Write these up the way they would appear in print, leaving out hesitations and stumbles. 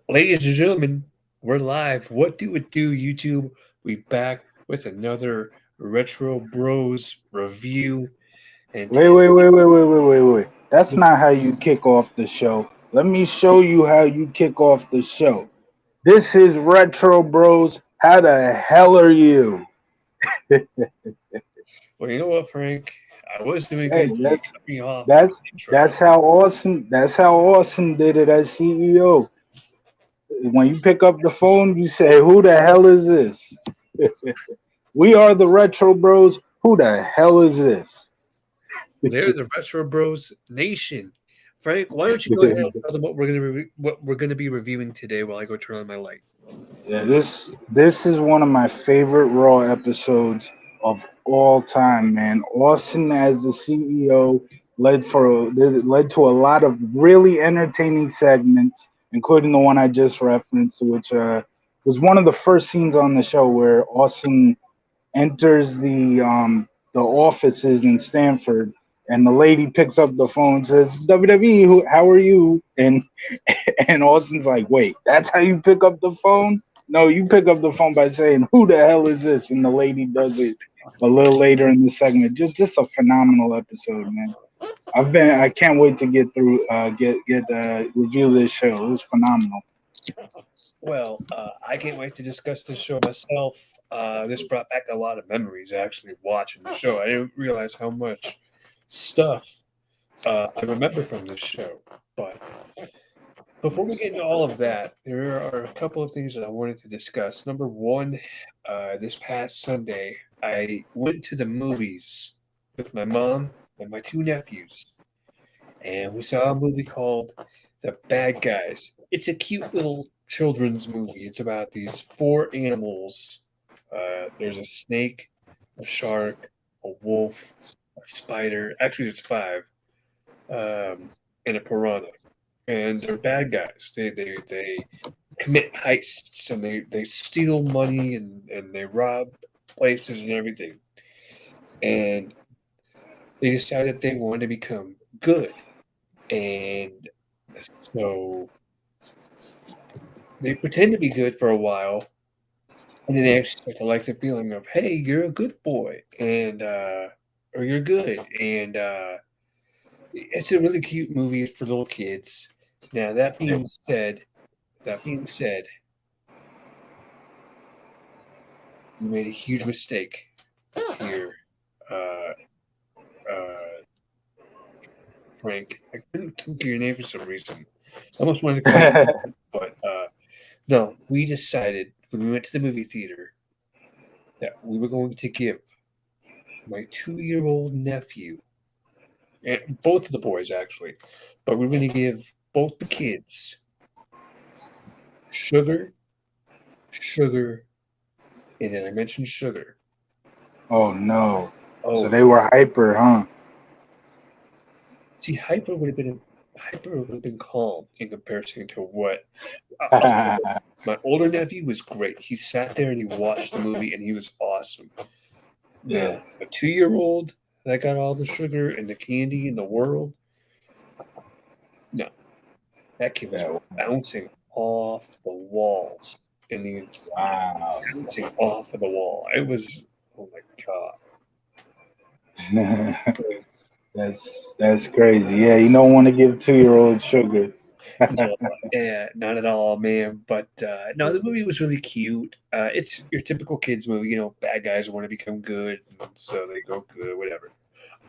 Ladies and gentlemen, we're live. What do it do, YouTube? We back with another Retro Bros review. And Wait. That's not how you kick off the show. Let me show you how you kick off the show. This is Retro Bros. How the hell are you? well, you know what, Frank? I was doing Hey, good till you that's cut me off with that's the that's intro. how Austin did it as CEO. When you pick up the phone, you say, "Who the hell is this?" We are the Retro Bros. Who the hell is this? They're the Retro Bros Nation. Frank, why don't you go ahead and tell them what we're gonna be reviewing today while I go turn on my light. Yeah, this is one of my favorite Raw episodes of all time, man. Austin as the CEO led to a lot of really entertaining segments, including the one I just referenced, which was one of the first scenes on the show where Austin enters the offices in Stanford, and the lady picks up the phone and says, "WWE, how are you?" And Austin's like, "Wait, that's how you pick up the phone? No, you pick up the phone by saying, 'Who the hell is this?'" And the lady does it a little later in the segment. Just a phenomenal episode, man. I can't wait to get through get review this show. It was phenomenal. Well, I can't wait to discuss this show myself. This brought back a lot of memories actually watching the show. I didn't realize how much stuff I remember from this show. But before we get into all of that, there are a couple of things that I wanted to discuss. Number one, this past Sunday, I went to the movies with my mom and my two nephews, and we saw a movie called The Bad Guys. It's a cute little children's movie. It's about these four animals. There's a snake, a shark, a wolf, a spider. Actually, it's five, and a piranha. And they're bad guys. They commit heists and they steal money and they rob places and everything. And they decided they wanted to become good. And so they pretend to be good for a while, and then they actually start to like the feeling of, hey, you're a good boy, and or you're good, and it's a really cute movie for little kids. Now that being said, you made a huge mistake here, uh, uh, Frank. I couldn't think of your name for some reason. I almost wanted to call you, but no. We decided when we went to the movie theater that we were going to give my 2-year-old nephew, and both of the boys actually, but we're going to give both the kids sugar, sugar, and then I mentioned sugar. Oh no. So Oh, they were hyper, huh? see, hyper would have been calm in comparison to what. I'll tell you what, my older nephew was great. He sat there and he watched the movie and he was awesome. Yeah. Now, a 2-year-old that got all the sugar and the candy in the world, no, that kid was Yeah. bouncing off the walls. And he was Wow. bouncing off of the wall. It was, oh my God. That's crazy. Yeah, you don't want to give 2-year-old sugar. No, yeah, not at all, man. But no, the movie was really cute. It's your typical kids movie. Bad guys want to become good, and so they go good, whatever.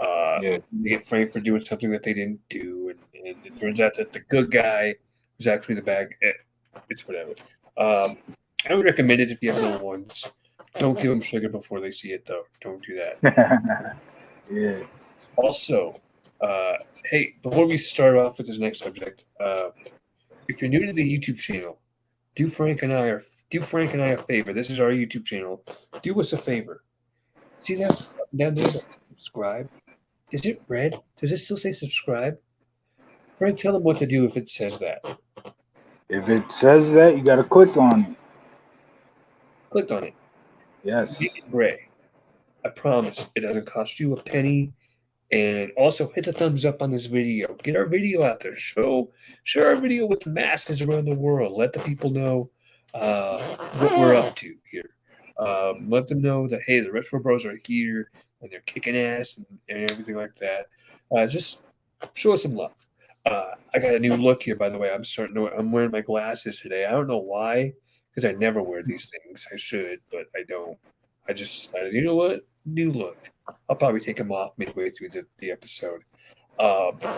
Yeah. They get framed for doing something that they didn't do, and it turns out that the good guy was actually the bad. It's whatever. Um, I would recommend it if you have little ones. Don't give them sugar before they see it, though. Don't do that. Yeah. Also, uh, hey, before we start off with this next subject, if you're new to the YouTube channel, do Frank and I are do Frank and I a favor. This is our YouTube channel. Do us a favor. See that button down there that says subscribe? Is it red? Does it still say subscribe? Frank, tell them what to do if it says that. If it says that, you got to click on it. Click on it. Yes. Make it gray. I promise it doesn't cost you a penny. And also hit the thumbs up on this video. Get our video out there. Share our video with the masses around the world. Let the people know what we're up to here. Let them know that hey, the Retro Bros are here and they're kicking ass and everything like that. Just show us some love. I got a new look here, by the way. I'm wearing my glasses today. I don't know why, because I never wear these things. I should, but I don't. I just decided, you know what? New look. I'll probably take them off midway through the episode.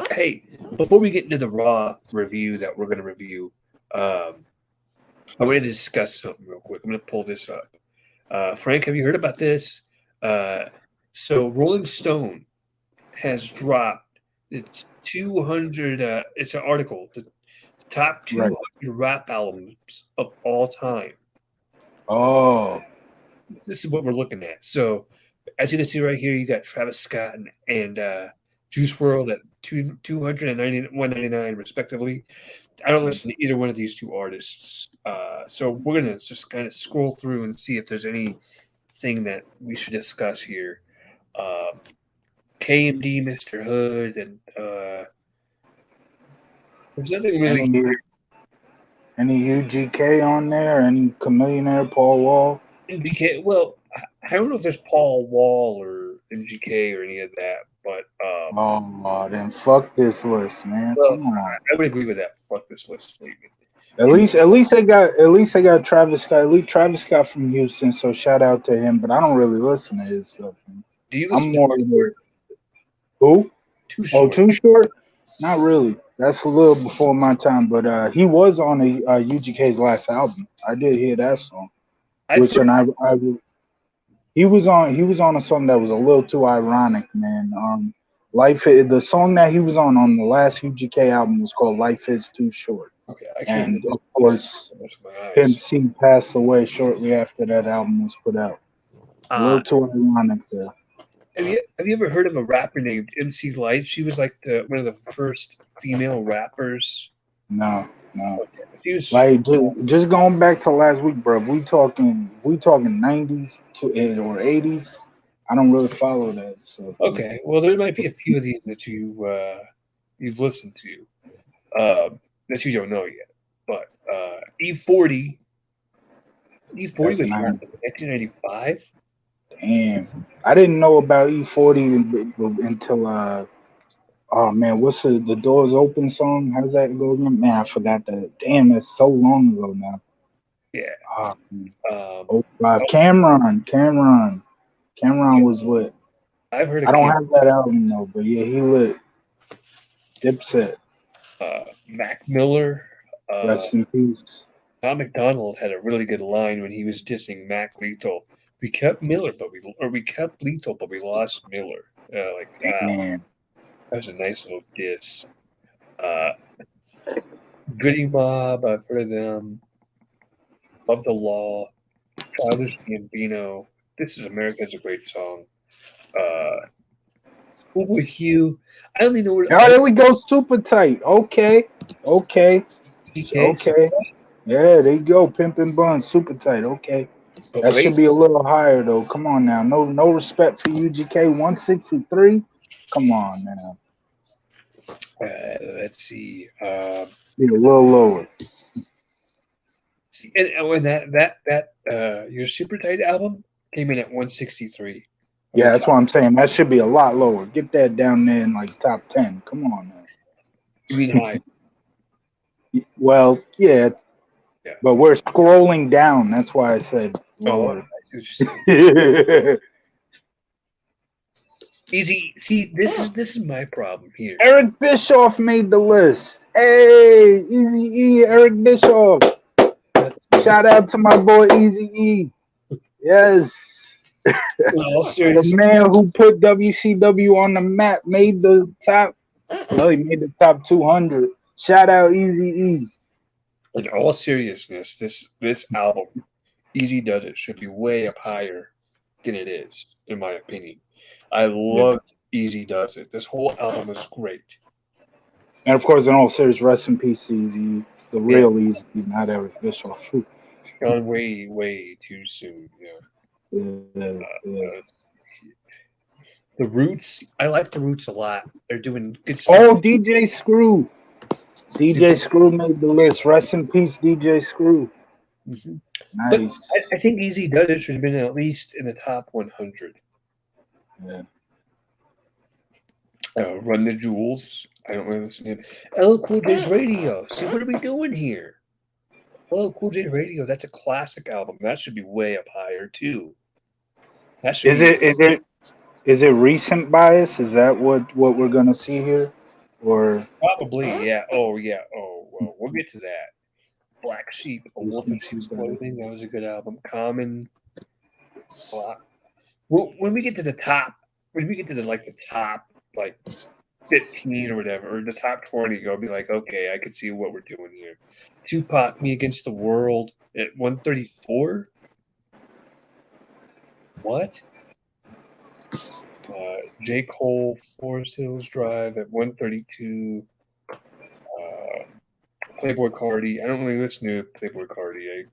Hey, before we get into the Raw review that we're going to review, I wanted to discuss something real quick. I'm going to pull this up. Frank, have you heard about this? So Rolling Stone has dropped its 200. It's an article. The top 200 rap albums of all time. Oh, This is what we're looking at. So, as you can see right here, you got Travis Scott and Juice WRLD at 199 respectively. I don't listen to either one of these two artists. So we're gonna just kind of scroll through and see if there's anything that we should discuss here. KMD, Mr. Hood, and there's nothing really. Any UGK on there? Any Chameleonaire, Paul Wall? MGK. Well, I don't know if there's Paul Wall or MGK or any of that, but then fuck this list, man. well, Come on. I would agree with that. Fuck this list statement. At least they got Travis Scott. At least Travis Scott from Houston, so shout out to him. But I don't really listen to his stuff. Do you listen I'm more to who? Too Short? Too Short? Not really. That's a little before my time. But he was on UGK's last album. I did hear that song. He was on a song that was a little too ironic, man. The song that he was on the last UGK album was called "Life Is Too Short." Okay, and of course, Pimp C passed away shortly after that album was put out. A little too ironic there. Have you ever heard of a rapper named MC Light? She was like one of the first female rappers. No. Okay. Like just going back to last week, bro. If we talking 90s or 80s, I don't really follow that. So okay, well, there might be a few of these that you've listened to that you don't know yet. But E40 was born in 1995. Damn, I didn't know about E40 until oh man, what's the Doors Open song? How does that go again? Man, I forgot that. Damn, that's so long ago now. Yeah. Cameron was lit. I've heard. I don't have that album though, but yeah, he lit. Dipset. Mac Miller. Rest in peace. Tom McDonald had a really good line when he was dissing Mac Lethal. We kept Miller, we kept Lethal, but we lost Miller. Man. That was a nice little diss. Goody Mob, I've heard of them. Love the Law. Childish Gambino. This is America's a great song. Schoolboy Hugh. I don't even know what. Oh, there we go. Super Tight. Okay. Yeah, there you go. Pimpin' Bun. Super Tight. Okay. That should be a little higher though. Come on now. No respect for UGK 163. Come on now. Let's see. Be a little lower. See, and that your Super Tight album came in at 163. Yeah, that's what I'm saying. That should be a lot lower. Get that down there in like top 10. Come on now. You mean high? Well, yeah. But we're scrolling down. That's why I said lower. Easy. See, this is my problem here. Eric Bischoff made the list. Hey, Easy E, Eric Bischoff. Shout out to my boy Easy E. Yes. The man who put WCW on the map made the top. Well, he made the top 200. Shout out Easy E. In all seriousness, this album, Easy Does It, should be way up higher than it is, in my opinion. I loved Easy Does It. This whole album is great. And of course, in all seriousness, rest in peace, Easy. The real Easy, not Eric Bischoff. Gone way, way too soon. Yeah. The Roots. I like the Roots a lot. They're doing good stuff. Oh, DJ Screw. DJ Screw made the list. Rest in peace, DJ Screw. Mhm. But Nice. I think Easy Does It should have been at least in the top 100. Yeah. Run the Jewels. I don't really listen to it. LL Cool J's Radio. See, what are we doing here? LL Cool J Radio. That's a classic album. That should be way up higher too. That should Is be it recent bias? Is that what we're gonna see here? Or probably yeah. Oh yeah. Oh well, we'll get to that. Black Sheep, A Wolf in Sheep's Clothing. That was a good album. Common. Well, when we get to the top, when we get to the top 15 or whatever, or the top 20, I'll be like, okay, I can see what we're doing here. Tupac, Me Against the World at 134. What? J. Cole, Forest Hills Drive at 132. Playboy Cardi. I don't really listen to Playboy Cardi.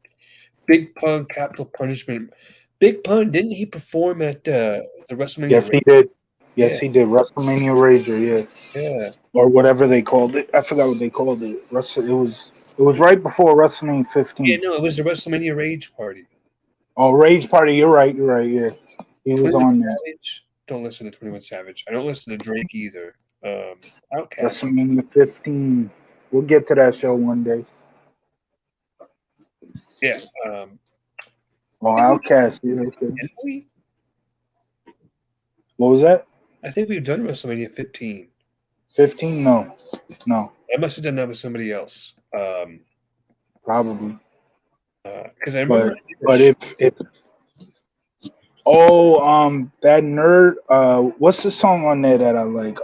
Big Pun, Capital Punishment. Big Pun, didn't he perform at the WrestleMania? Yes, he did. Yes, he did. WrestleMania Rager, yeah. Yeah. Or whatever they called it. I forgot what they called it. It was right before WrestleMania 15. Yeah, no, it was the WrestleMania Rage Party. Oh, Rage Party. You're right. Yeah. He was on that. Savage. Don't listen to 21 Savage. I don't listen to Drake either. Outkast. WrestleMania 15. We'll get to that show one day. Yeah. Outkast. Yeah, okay. Didn't we? What was that? I think we've done WrestleMania 15. 15? No. I must have done that with somebody else. Probably. Because I remember. But if that nerd. What's the song on there that I like?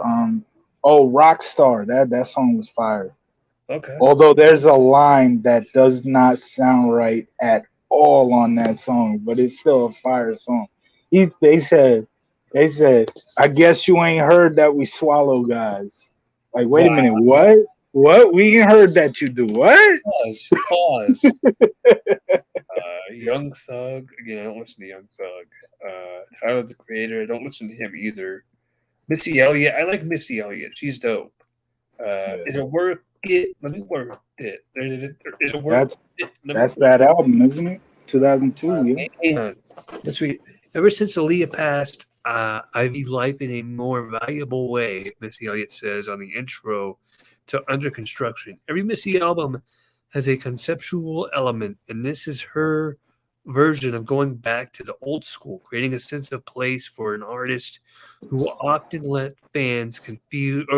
Rockstar. That song was fire. Okay. Although there's a line that does not sound right at all on that song, but it's still a fire song. They said, I guess you ain't heard that we swallow guys. Like, wait a minute, what? What? We ain't heard that you do what? Pause. Young Thug. Again, I don't listen to Young Thug. Tyler the Creator. I don't listen to him either. Missy Elliott. I like Missy Elliott. She's dope. Is it worth it? Let me work it. Is it worth it? That's that album, isn't it? 2002. Yeah. Hang on. Let's read. Ever since Aaliyah passed, I view life in a more valuable way, Missy Elliott says on the intro to Under Construction. Every Missy album has a conceptual element, and this is her version of going back to the old school, creating a sense of place for an artist who often left fans confused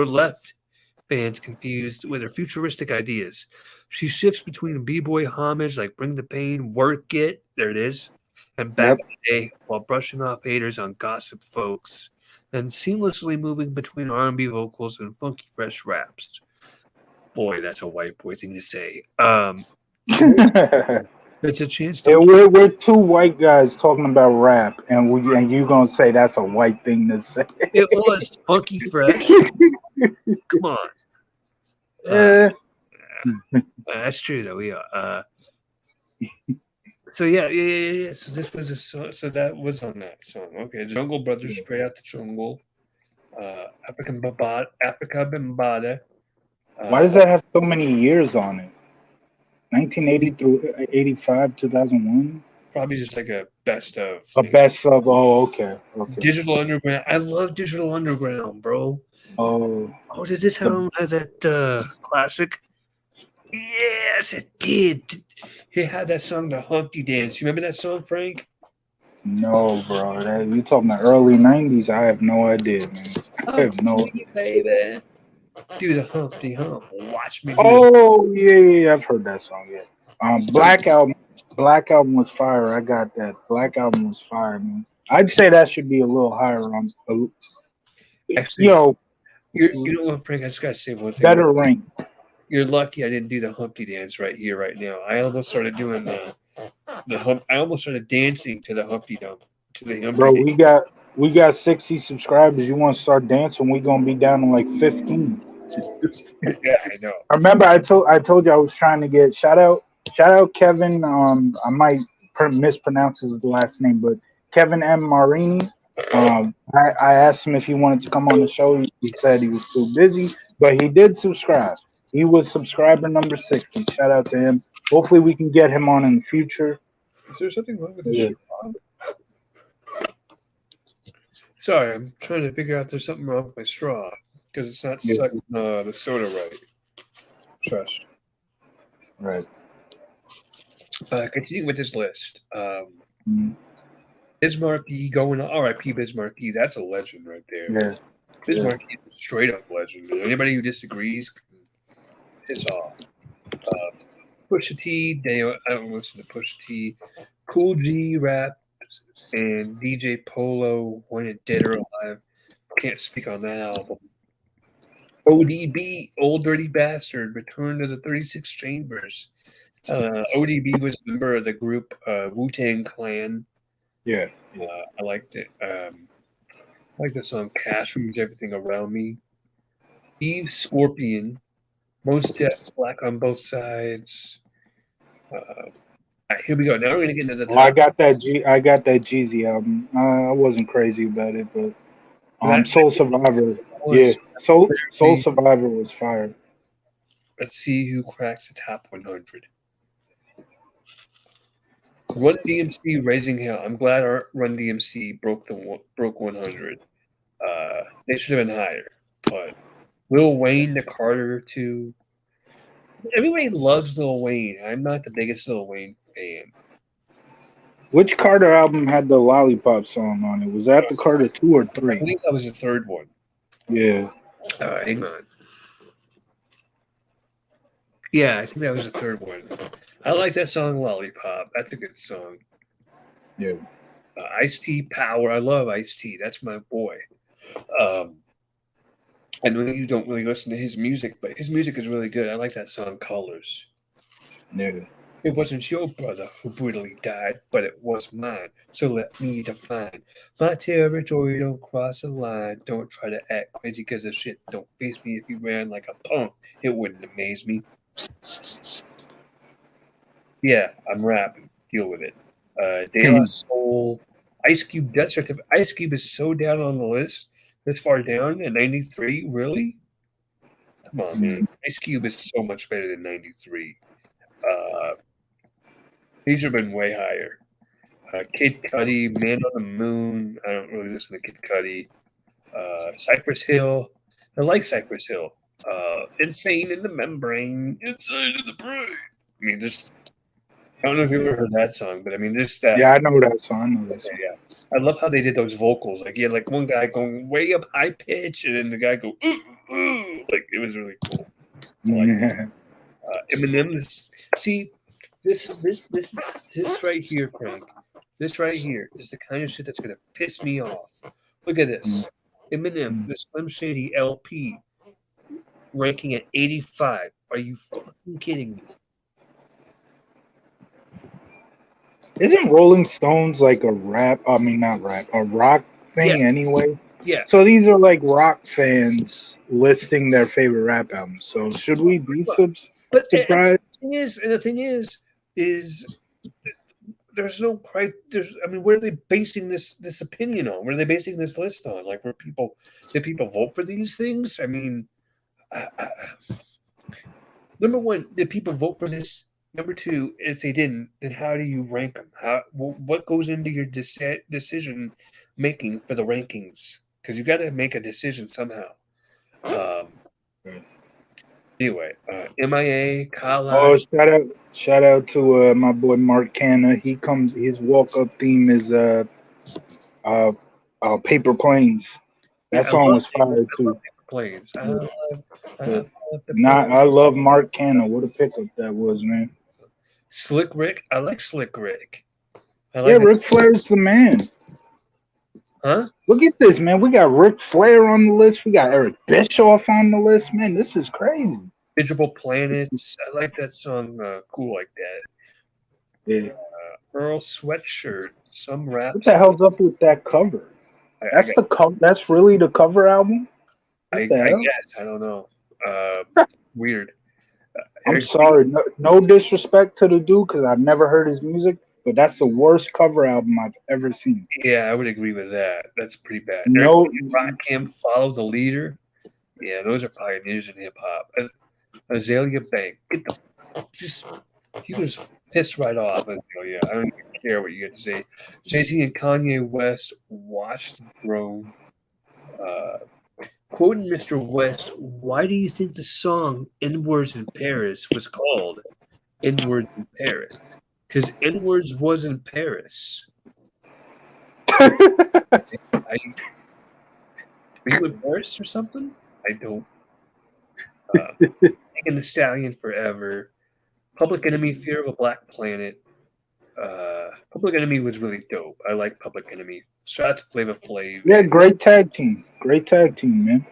with her futuristic ideas. She shifts between b-boy homage like Bring the Pain, Work It, there it is, and Back in the Day, while brushing off haters on Gossip Folks, and seamlessly moving between R&B vocals and funky fresh raps. Boy, that's a white boy thing to say. It's a chance to. Yeah, we're two white guys talking about rap, and you gonna say that's a white thing to say? It was funky fresh. Come on. That's true though. Yeah. So yeah. So this was a song. So that was on that song. Okay, Jungle Brothers, Straight Out the Jungle. Africa Bambaataa. Why does that have so many years on it? 1980 through 85, 2001. Probably just like a best of. A best of. Oh, okay. Digital Underground. I love Digital Underground, bro. Oh, did this album have that classic? Yes, it did. He had that song, The Humpty Dance. You remember that song, Frank? No, bro. You talking the early 90s? I have no idea, man. I have no. Baby. Do the Humpty Hump. Watch me. Oh, yeah. I've heard that song, yeah. Black Album was fire. I got that. Black Album was fire, man. I'd say that should be a little higher on. Actually, you know what, Frank? I just gotta say one thing. Better rank. You're lucky I didn't do the Humpty Dance right here, right now. I almost started doing the hump. I almost started dancing to the Humpty Dump. To the Humpty. Bro, we got 60 subscribers. You want to start dancing? We're gonna be down to like 15. Yeah, I know. I remember I told you I was trying to get shout out Kevin. I might mispronounce his last name, but Kevin M. Marini. I asked him if he wanted to come on the show. He said he was too busy, but he did subscribe. He was subscriber number 60. Shout out to him. Hopefully, we can get him on in the future. Is there something wrong with the Yeah. straw? Sorry, I'm trying to figure out if there's something wrong with my straw because it's not Yeah. sucking the soda right. Trust. Right. Continuing with this list. Mhm. Biz Markie going R.I.P. Biz Markie. That's a legend right there. Yeah. Biz Yeah. Markie is a straight up legend. Anybody who disagrees can piss off. Pusha T. I don't listen to Pusha T. Cool G rap and DJ Polo wanted Dead or Alive. Can't speak on that album. ODB, Old Dirty Bastard, returned to the 36 Chambers. ODB was a member of the group Wu-Tang Clan. Yeah. I liked it. I like the song Cash Rules Everything Around Me. Eve Scorpion, Most Def, Black on Both Sides. Here we go. Now we're gonna get into the. Well, I got that Jeezy album. I wasn't crazy about it, but Soul Survivor. Yeah, Soul Survivor was fire. Let's see who cracks the top 100. Run DMC Raising Hell. I'm glad our Run DMC broke 100. They should have been higher, but Lil Wayne, the Carter 2. Everybody loves Lil Wayne. I'm not the biggest Lil Wayne fan. Which Carter album had the Lollipop song on it? Was that the Carter 2 or 3? I believe that was the third one. Yeah. Hang on. Yeah, I think that was the third one. I like that song Lollipop. That's a good song. Yeah. Ice-T Power. I love Ice-T. That's my boy. I know you don't really listen to his music, but his music is really good. I like that song Colors. Yeah. It wasn't your brother who brutally died, but it was mine. So let me define my territory. Don't cross the line. Don't try to act crazy because of shit. Don't face me if you ran like a punk. It wouldn't amaze me. Yeah, I'm rapping. Deal with it. De La Soul, Ice Cube, Death Certificate. Ice Cube is so down on the list, this far down at 93. Really? Come on, man. Ice Cube is so much better than 93. He should have been way higher. Kid Cudi, Man on the Moon. I don't really listen to Kid Cudi. Cypress Hill. I like Cypress Hill. Insane in the Membrane. Insane in the Brain. I mean, just. I don't know if you ever heard that song, but I mean, just that. Yeah, I know that song. Yeah. I love how they did those vocals. Like, you had like one guy going way up high pitch, and then the guy go, ooh, ooh. Like, it was really cool. Eminem, this right here, Frank. This right here is the kind of shit that's gonna piss me off. Look at this. Eminem, the Slim Shady LP, ranking at 85. Are you fucking kidding me? Isn't Rolling Stones like a rock thing anyway? Yeah. So these are like rock fans listing their favorite rap albums. So should we be surprised? The thing is, there's no where are they basing this opinion on? Where are they basing this list on? Like, did people vote for these things? I mean, number one, did people vote for this? Number two, if they didn't, then how do you rank them? What goes into your decision making for the rankings? Because you got to make a decision somehow. Anyway, MIA, Kyle. Oh, shout out to my boy Mark Canna. His walk up theme is Paper Planes. That song was fire too. Paper Planes. I love Mark Canna. What a pickup that was, man. Slick Rick. I like Slick Rick. Ric Flair's the man. Huh? Look at this, man. We got Ric Flair on the list. We got Eric Bischoff on the list. Man, this is crazy. Visible Planets. I like that song. Cool like that. Yeah. Earl Sweatshirt. Some raps. What the hell's up with that cover? That's really the cover album? I guess. I don't know. Weird. I'm sorry. No disrespect to the dude because I've never heard his music, but that's the worst cover album I've ever seen. Yeah, I would agree with that. That's pretty bad. No, Rock Kim, Follow the Leader. Yeah, those are pioneers in hip hop. Azalea Bank. He was pissed right off. Azalea. I don't even care what you got to say. Jay-Z and Kanye West, Watch the Throne. Quoting Mr. West, why do you think the song N-Words in Paris was called N-Words in Paris? Because N-Words was in Paris. Are you in Paris or something? I don't. Taking the Stallion Forever. Public Enemy, Fear of a Black Planet. Public Enemy was really dope. I like Public Enemy. Shout out to Flavor Flav. yeah, great tag team, man.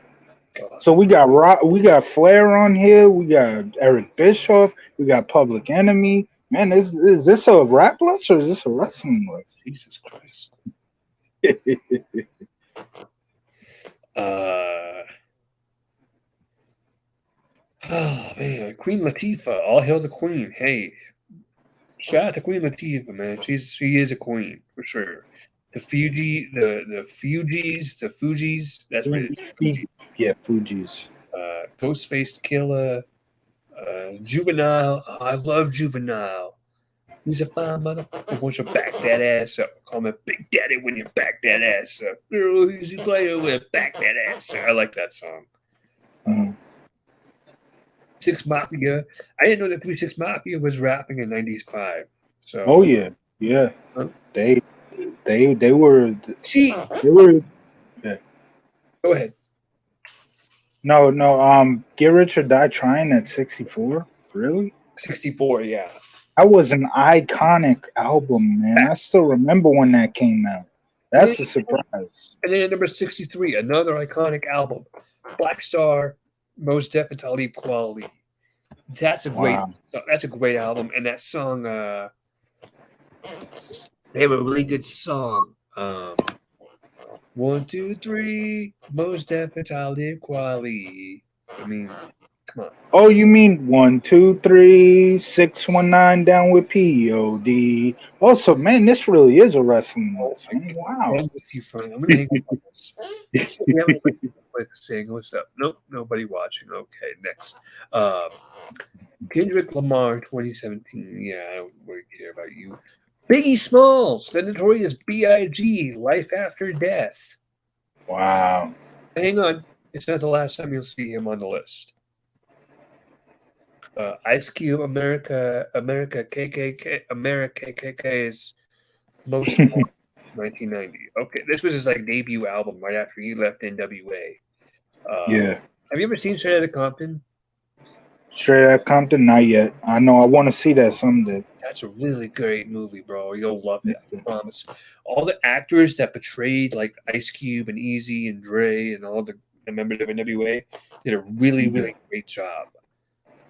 So we got Flair on here. We got Eric Bischoff. We got Public Enemy. Man, is this a rap list or is this a wrestling list? Jesus Christ. Oh man, Queen Latifah, all hail the Queen. Hey, shout out to Queen Latifah, man. She is a queen for sure. The Fugees. That's what it is. Fugees. Yeah, Fugees. Ghostface Killer. Juvenile. Oh, I love Juvenile. He's a fine motherfucker. Wants to back that ass up. Call me Big Daddy when you back that ass up. Girl, who's you playing with? Back that ass up. I like that song. 6 Mafia. I didn't know that 3 6 Mafia was rapping in '95. So. Oh yeah. Huh? They were. See. They were. Yeah. Go ahead. No. Get Rich or Die Trying at 64. Really? 64. Yeah. That was an iconic album, man. I still remember when that came out. That's a surprise. And then at number 63, another iconic album, Black Star, Mos Def and Talib Kweli. That's a great album, and that song. They have a really good song. 1, 2, 3, Mos Def and Talib Kweli. I mean, come on. Oh, you mean 1, 2, 3, 619 down with POD. Also, man, this really is a wrestling list. Wow. I'm with you, Frank. I'm gonna hang up on this. Saying what's up? Nope, nobody watching. Okay, next. Kendrick Lamar 2017. Yeah, I don't really care about you. Biggie Smalls, the notorious B.I.G. Life After Death. Wow. Hang on. It's not the last time you'll see him on the list. Ice Cube, America KKK is most 1990. Okay, this was his debut album right after he left NWA. Yeah. Have you ever seen Straight Outta Compton? Straight Outta Compton, not yet. I know I want to see that someday. That's a really great movie, bro. You'll love it, I promise. All the actors that portrayed Ice Cube and Easy and Dre and all the members of NWA did a really, really great job.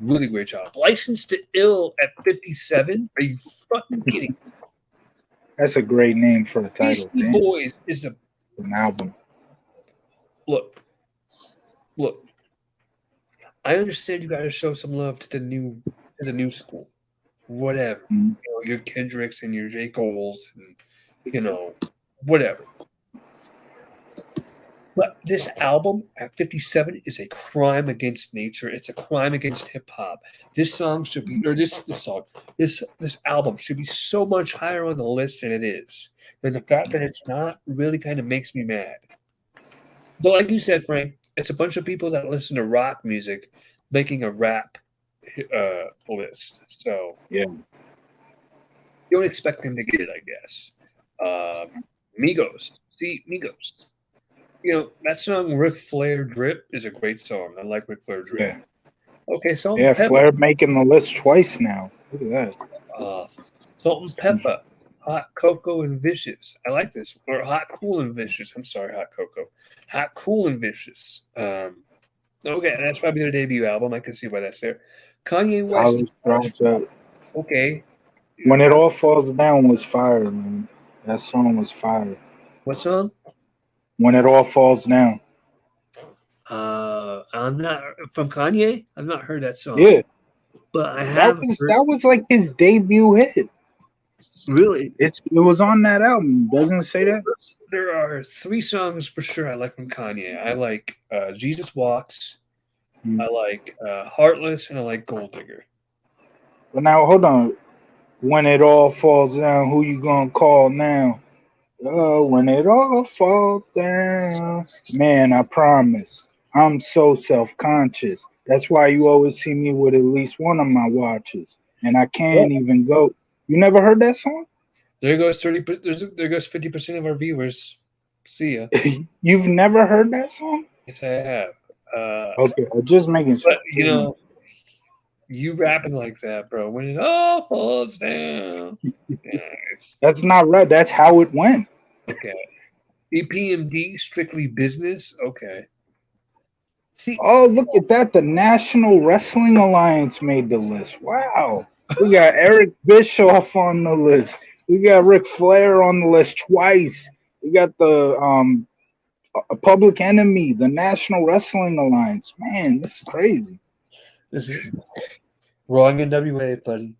Really great job. Licensed to Ill at 57? Are you fucking kidding me? That's a great name for a title. Beastie Boys is an album. Look. I understand you got to show some love to the new school. Whatever. Mm-hmm. Your Kendricks and your J. Coles and whatever. But this album at 57 is a crime against nature. It's a crime against hip hop. This song should be, or this album should be so much higher on the list than it is. And the fact that it's not really kind of makes me mad. But like you said, Frank, it's a bunch of people that listen to rock music making a rap list. So yeah, you don't expect them to get it, I guess. Migos. That song Ric Flair Drip is a great song. I like Ric Flair Drip. Yeah. Okay, Salt and Pepper. Flair making the list twice now. Look at that. Salt and Pepper, Hot Cocoa and Vicious. I like this. Or Hot Cool and Vicious. I'm sorry, Hot Cocoa. Hot Cool and Vicious. Okay, that's probably their debut album. I can see why that's there. Kanye West. Okay. When It All Falls Down was fire, man. That song was fire. What song? When It All Falls Down. I'm not from Kanye. I've not heard that song. Yeah, but I have. That was like his debut hit. Really? It was on that album. Doesn't it say that? There are 3 songs for sure I like from Kanye. I like Jesus Walks, Hmm. I like Heartless, and I like Gold Digger. But now hold on. When it all falls down, who you gonna call now? Oh, when it all falls down, man, I promise. I'm so self-conscious. That's why you always see me with at least one of my watches, and I Well, can't even go. You never heard that song? there goes 30. There goes 50% of our viewers. See ya. You've never heard that song? Yes, I have. Okay, I'm just making But sure. you know, you rapping like that, bro. When it all falls down. Yeah, it's That's not right. That's how it went. okay. EPMD, strictly business. Okay. See, Oh, look at that. The National Wrestling Alliance made the list. Wow. We got Eric Bischoff on the list. We got Ric Flair on the list twice. We got the Public Enemy, the National Wrestling Alliance. Man, this is crazy. this is wrong NWA, buddy.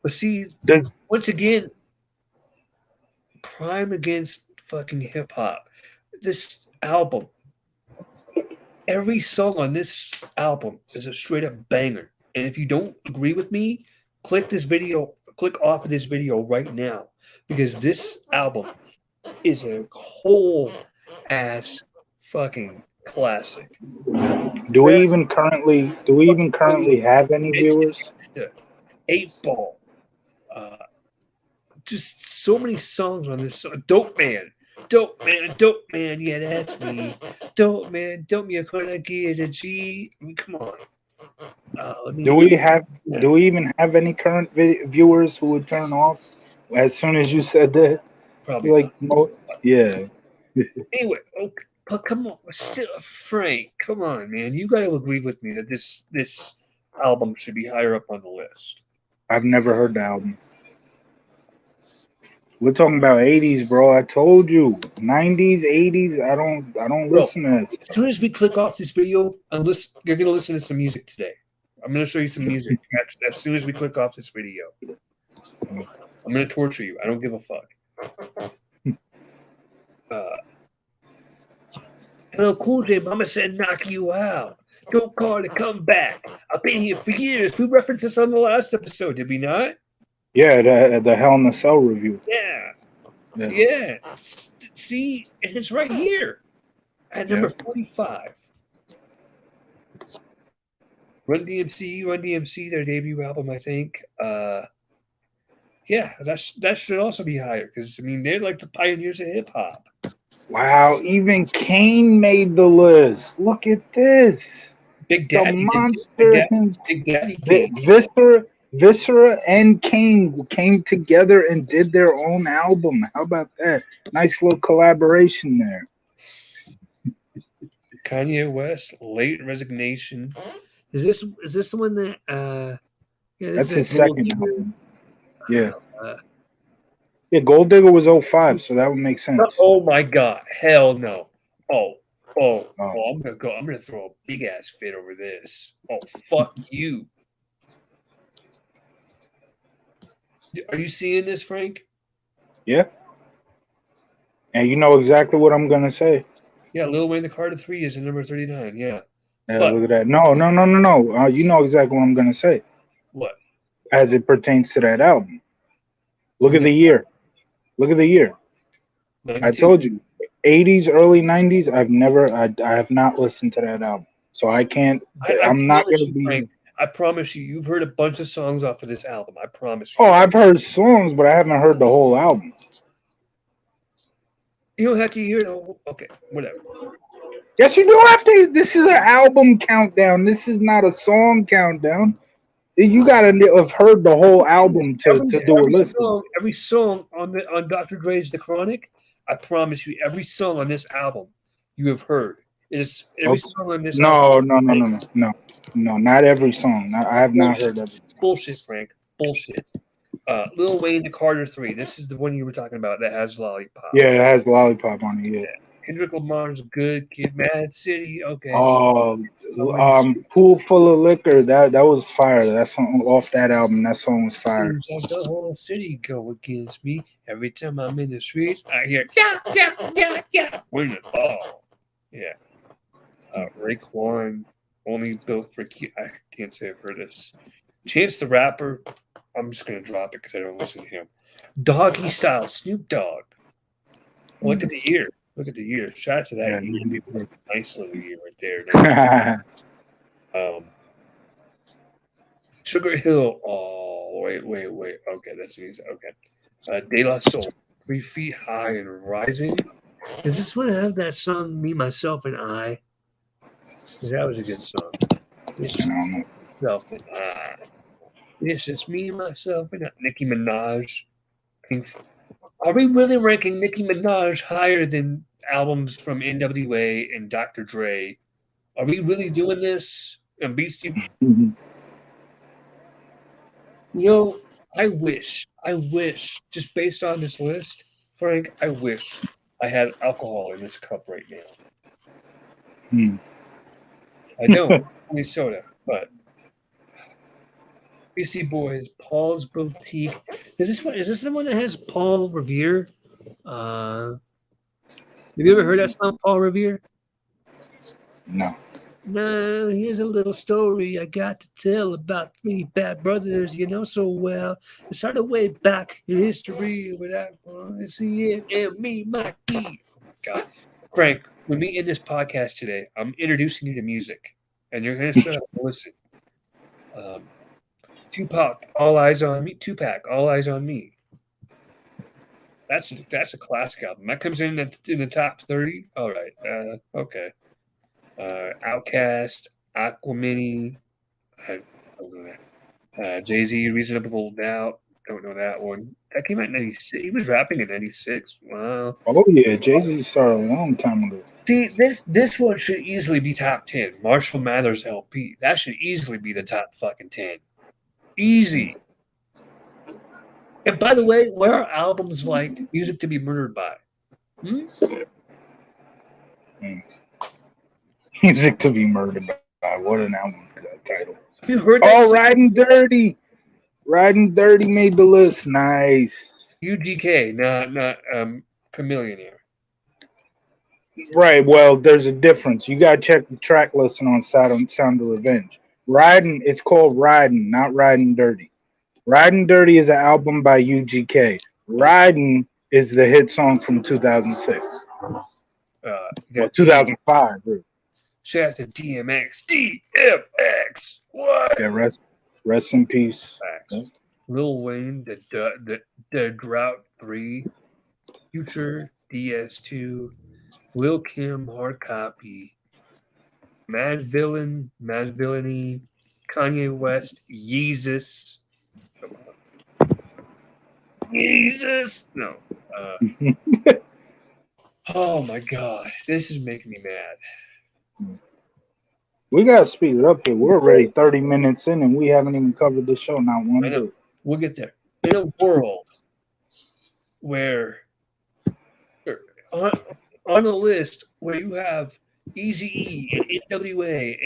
But see, Does once again, crime against fucking hip hop. This album, every song on this album is a straight up banger. And if you don't agree with me, click off of this video right now because this album is a whole ass fucking classic. do we even currently have any viewers? Gangsta, 8 Ball, uh, just so many songs on this song. Dope man, yeah, that's me. Dope man, you couldn't get a G. I mean, come on. Do we have Yeah, do we even have any current viewers who would turn off as soon as you said that? probably Like not. no, yeah. Anyway, okay, but come on, still, Frank, come on, man. You got to agree with me that this album should be higher up on the list. I've never heard the album. We're talking about 80s, bro. I told you. 90s, 80s, I don't Bro, listen to this. as soon as we click off this video, you're gonna listen to some music today. I'm gonna show you some music as soon as we click off this video. I'm gonna torture you. I don't give a fuck. Hello, Cool J. Mama said knock you out. Don't call to come back. I've been here for years. We referenced this on the last episode, did we not? Yeah, the Hell in a Cell review. Yeah. See, and it's right here at number 45. Run DMC, their debut album, I think. Yeah, that should also be higher because I mean they're like the pioneers of hip hop. Wow, even Kane made the list. Look at this. Big The Daddy, monster Big Daddy Kane. Viscera and Kane came together and did their own album. How about that? Nice little collaboration there. Kanye West, Late Resignation. Is this the one that? Yeah, That's his Gold second Digger. album. Yeah. Yeah, Gold Digger was 05, so that would make sense. Oh my God! Hell no! Oh, I'm gonna go. I'm gonna throw a big ass fit over this. Oh, fuck you! Are you seeing this, Frank? Yeah. And you know exactly what I'm gonna say. Yeah, Lil Wayne, the Carter 3 is at number 39. Yeah. Yeah, But- look at that. No. You know exactly what I'm gonna say What? as it pertains to that album. Look at the year. Look at the year. 92. I told you, 80s, early 90s. I have not listened to that album, so I can't. I'm not promise gonna you, be. Frank, I promise you, you've heard a bunch of songs off of this album. I promise you. Oh, I've heard songs, but I haven't heard the whole album. You don't have to hear the whole. Okay, whatever. Yes, you do have to. This is an album countdown. This is not a song countdown. You gotta have heard the whole album to do a list. Every song on Dr. Dre's The Chronic, I promise you, every song on this album you have heard. It is every song on this album. No, not every song. I have not heard every song. Bullshit, Frank. Bullshit. Lil Wayne, the Carter 3. This is the one you were talking about that has Lollipop. Yeah, it has Lollipop on it. Yeah. Kendrick Lamar's good. Kid, Mad City. Okay. Oh, Pool Full of Liquor. That was fire. That song off that album. That song was fire. Seems like the whole city go against me. Every time I'm in the streets, I hear yeah, yeah, yeah, yeah. Win it all. Yeah. Raekwon, only built for I can't say I've heard this. Chance the Rapper. I'm just gonna drop it because I don't listen to him. Doggy Style, Snoop Dogg. Look at the year. Look at the year. Shout out to that year. 94. Nice little year right there. Sugar Hill. Oh, wait. Okay, that's easy. Okay. De La Soul. 3 Feet High and Rising. Does this one have that song, Me, Myself, and I? Because that was a good song. It's just myself and I. It's just me, myself, and I. Nicki Minaj. Are we really ranking Nicki Minaj higher than albums from NWA and Dr. Dre? Are we really doing this? And Beastie? I wish, just based on this list, Frank, I wish I had alcohol in this cup right now. I don't. Only soda, but BC Boys, Paul's Boutique. Is this the one that has Paul Revere? Have you ever heard that song, Paul Revere? No. No, here's a little story I got to tell about 3 bad brothers you know so well. It started way back in history without see it and me, my key. God. Frank, when we end this podcast today, I'm introducing you to music, and you're going to shut up and listen. Tupac, All Eyes on Me. Tupac, All Eyes on Me. That's a classic album. That comes in the top 30. All right. Okay. Outkast, Aquamini, I don't know that. Jay-Z, Reasonable Doubt, don't know that one. That came out in 96. He was rapping in 96. Wow. Oh, yeah. Jay-Z started a long time ago. See, this one should easily be top 10. Marshall Mathers LP. That should easily be the top fucking 10. Easy. And by the way, where are albums like Music to Be Murdered By? Music to Be Murdered By. What an album title. Have you heard that? Oh, Riding Dirty. Riding Dirty made the list. Nice. UGK, not Chameleonaire. Right. Well, there's a difference. You got to check the track listing on Sound of Revenge. Riding, it's called Riding, not Riding Dirty. Riding Dirty is an album by UGK. Riding is the hit song from 2006. 2005. Really. Shout out to DMX. DMX. What? Yeah, rest in peace. Facts. Lil Wayne, the Drought 3, Future, DS2, Lil Kim, Hard Copy, Mad Villainy, Kanye West, Yeezus. Yeezus! No. Oh my God. This is making me mad. We got to speed it up here. We're already 30 minutes in and we haven't even covered the show. Not one bit. We'll get there. In a world where on a list where you have Eazy-E and NWA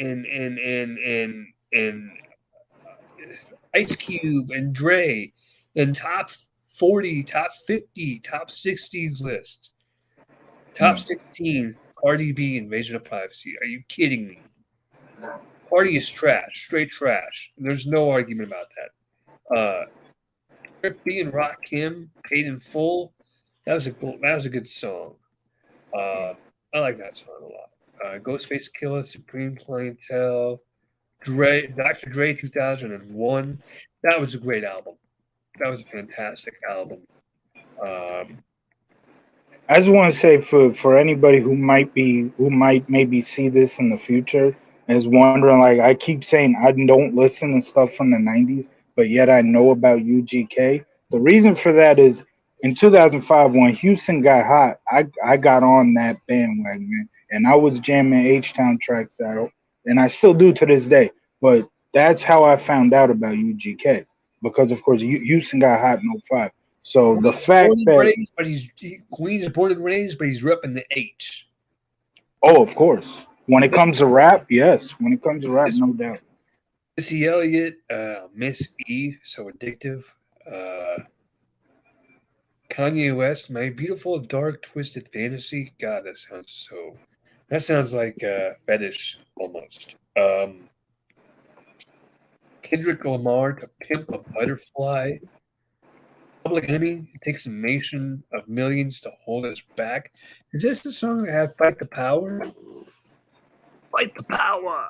and Ice Cube and Dre and top 40, top 50, top 60s lists. Top 16, Cardi B, Invasion of Privacy. Are you kidding me? Cardi is trash, straight trash. There's no argument about that. Rick B and Rock Kim, Paid in Full. That was a good song. I like that song a lot. Ghostface Killah, Supreme Clientele, Dr. Dre 2001. That was a great album. That was a fantastic album. I just want to say for anybody who might maybe see this in the future and is wondering, like, I keep saying I don't listen to stuff from the 90s, but yet I know about UGK. The reason for that is in 2005 when Houston got hot, I got on that bandwagon, man, and I was jamming H-Town tracks out, and I still do to this day. But that's how I found out about UGK because, of course, Houston got hot in 05. So the fact that Queens is born and raised, but he's repping the H. Oh, of course. When it comes to rap, yes. When it comes to rap, no doubt. Missy Elliott, Miss E, so addictive. Uh, Kanye West, My Beautiful Dark Twisted Fantasy. God, that sounds so. That sounds like fetish almost. Kendrick Lamar, To Pimp a Butterfly. Public Enemy, It Takes a Nation of Millions to Hold Us Back. Is this the song that had Fight the Power? Fight the power.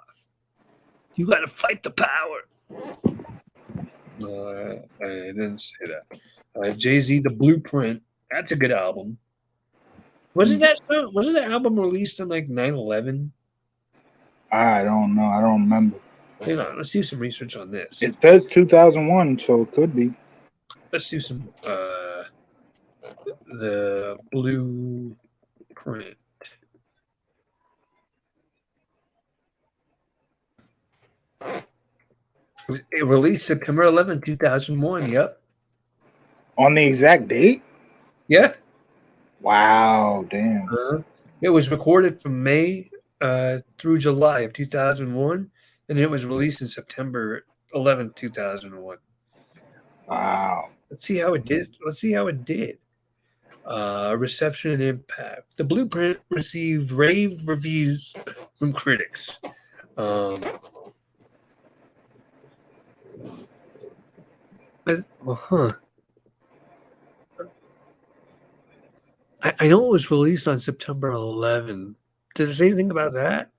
You gotta fight the power. I didn't say that. Jay-Z, The Blueprint. That's a good album. Wasn't the album released on like 9/11? I don't know. I don't remember. Hang on, let's do some research on this. It says 2001, so it could be. Let's do some the Blueprint. It released September 11, 2001. Yep. On the exact date? Yeah. Wow, damn. It was recorded from May through July of 2001, and it was released in September 11, 2001. Wow. Let's see how it did. Reception and impact. The Blueprint received rave reviews from critics. I know it was released on September 11. Does it say anything about that?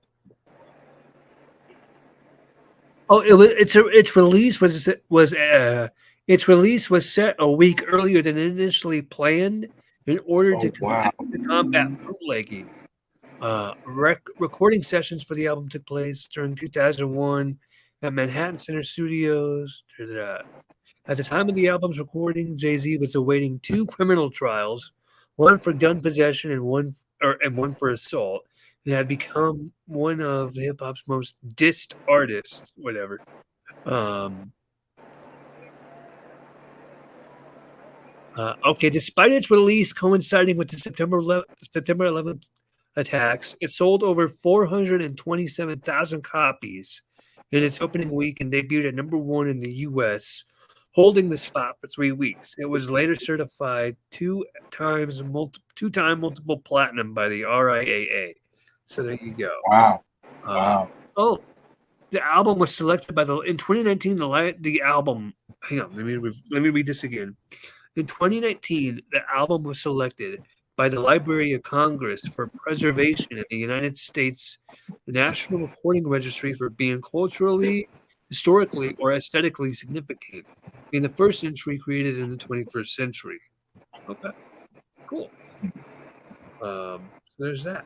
Oh, its release was set a week earlier than initially planned in order to combat bootlegging. Recording sessions for the album took place during 2001 at Manhattan Center Studios. At the time of the album's recording, Jay-Z was awaiting 2 criminal trials, one for gun possession and one for assault. It had become one of hip hop's most dissed artists. Whatever. Okay, despite its release coinciding with the September 11th attacks, it sold over 427,000 copies in its opening week and debuted at number 1 in the U.S., holding the spot for 3 weeks. It was later certified 2-time multiple platinum by the RIAA. So there you go. Wow. Wow. The album was selected in 2019. The album. Hang on, let me read this again. In 2019, the album was selected by the Library of Congress for preservation in the United States National Recording Registry for being culturally, historically, or aesthetically significant in the first century created in the 21st century. Okay, cool. So there's that.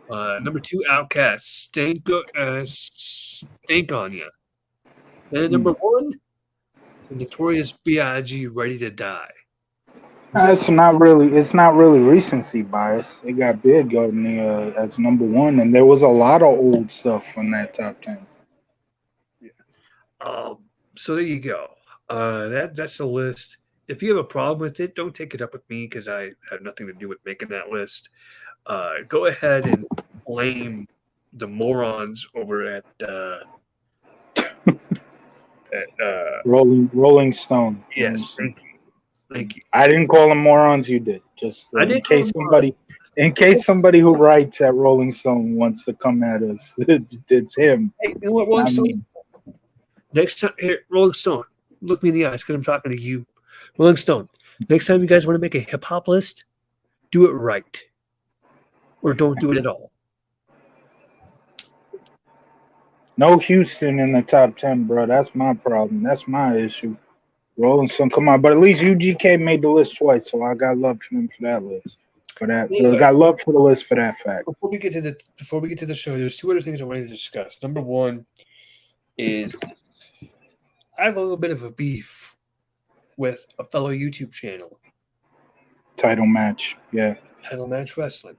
Number 2, Outkast, Stank on Ya. And number 1, the Notorious B.I.G. Ready to Die. It's not really recency bias. It got big on the as number 1, and there was a lot of old stuff on that top 10. Yeah. So there you go. That's the list. If you have a problem with it, don't take it up with me because I have nothing to do with making that list. Go ahead and blame the morons over at Rolling Stone. Yes, thank you. I didn't call them morons. You did. Just in case somebody who writes at Rolling Stone wants to come at us, it's him. Hey, you know what, Rolling Stone? Next time, here, Rolling Stone, look me in the eyes because I'm talking to you. Rolling Stone, next time you guys want to make a hip hop list, do it right, or don't do it at all. No Houston in the top 10, bro. That's my problem. That's my issue. Rolling Stone, come on. But at least UGK made the list twice, so I got love for them for that list. For that, I got love for the list for that fact. Before we get to the show, there's 2 other things I wanted to discuss. Number 1 is I have a little bit of a beef with a fellow YouTube channel. Title Match, yeah. Title Match Wrestling.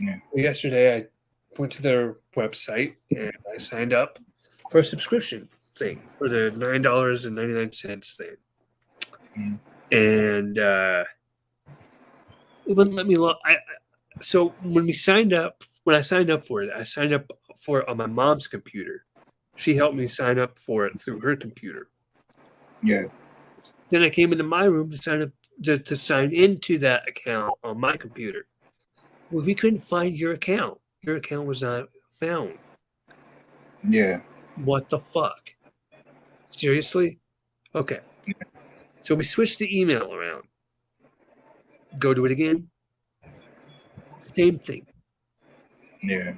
Yeah. Yesterday, I went to their website and I signed up for a subscription thing for the $9.99 thing. And It wouldn't let me log. So when I signed up for it, I signed up for it on my mom's computer. She helped me sign up for it through her computer. Yeah. Then I came into my room to sign up to sign into that account on my computer. Well, we couldn't find your account. Your account was not found. Yeah. What the fuck? Seriously? Okay. So we switched the email around. Go do it again. Same thing. Yeah.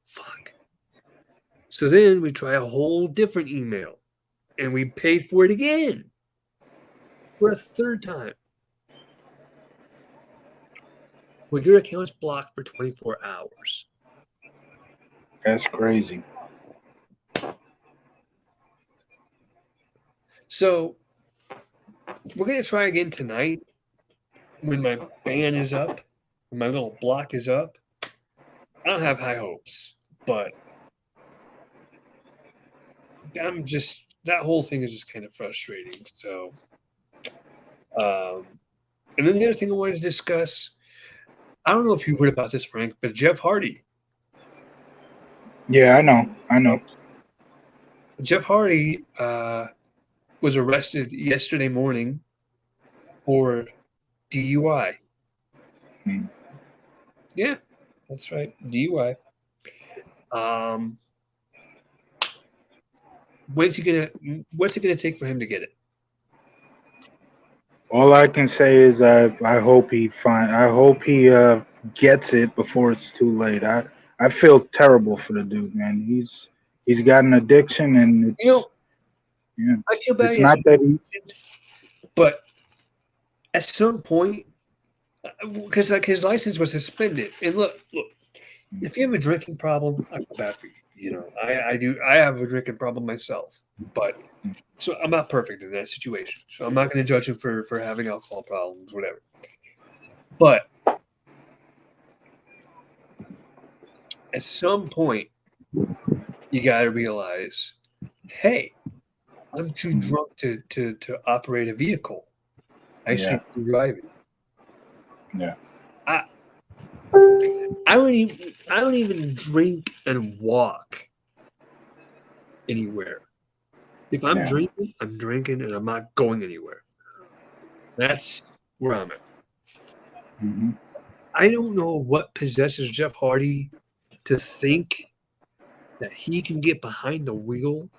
Fuck. So then we try a whole different email. And we paid for it again. For a third time. Well, your account's blocked for 24 hours. That's crazy. So we're gonna try again tonight when my ban is up, when my little block is up. I don't have high hopes, but I'm just that whole thing is just kind of frustrating. So, and then the other thing I wanted to discuss, I don't know if you heard about this, Frank, but Jeff Hardy. Yeah, I know. I know. Jeff Hardy was arrested yesterday morning for DUI. Hmm. Yeah, that's right, DUI. What's it gonna take for him to get it? All I can say is I hope he gets it before it's too late. I feel terrible for the dude, man. He's got an addiction, and You know, yeah, I feel bad, it's not that he. but at some point, because like his license was suspended, and look, if you have a drinking problem, I feel bad for you. You know, I do. I have a drinking problem myself, but so I'm not perfect in that situation. So I'm not going to judge him for having alcohol problems, whatever. But at some point, you got to realize, hey, I'm too drunk to operate a vehicle. I Yeah. should be driving. Yeah. I don't even drink and walk anywhere. If I'm Yeah. drinking and I'm not going anywhere. That's where I'm at. Hmm. I don't know what possesses Jeff Hardy to think that he can get behind the wheel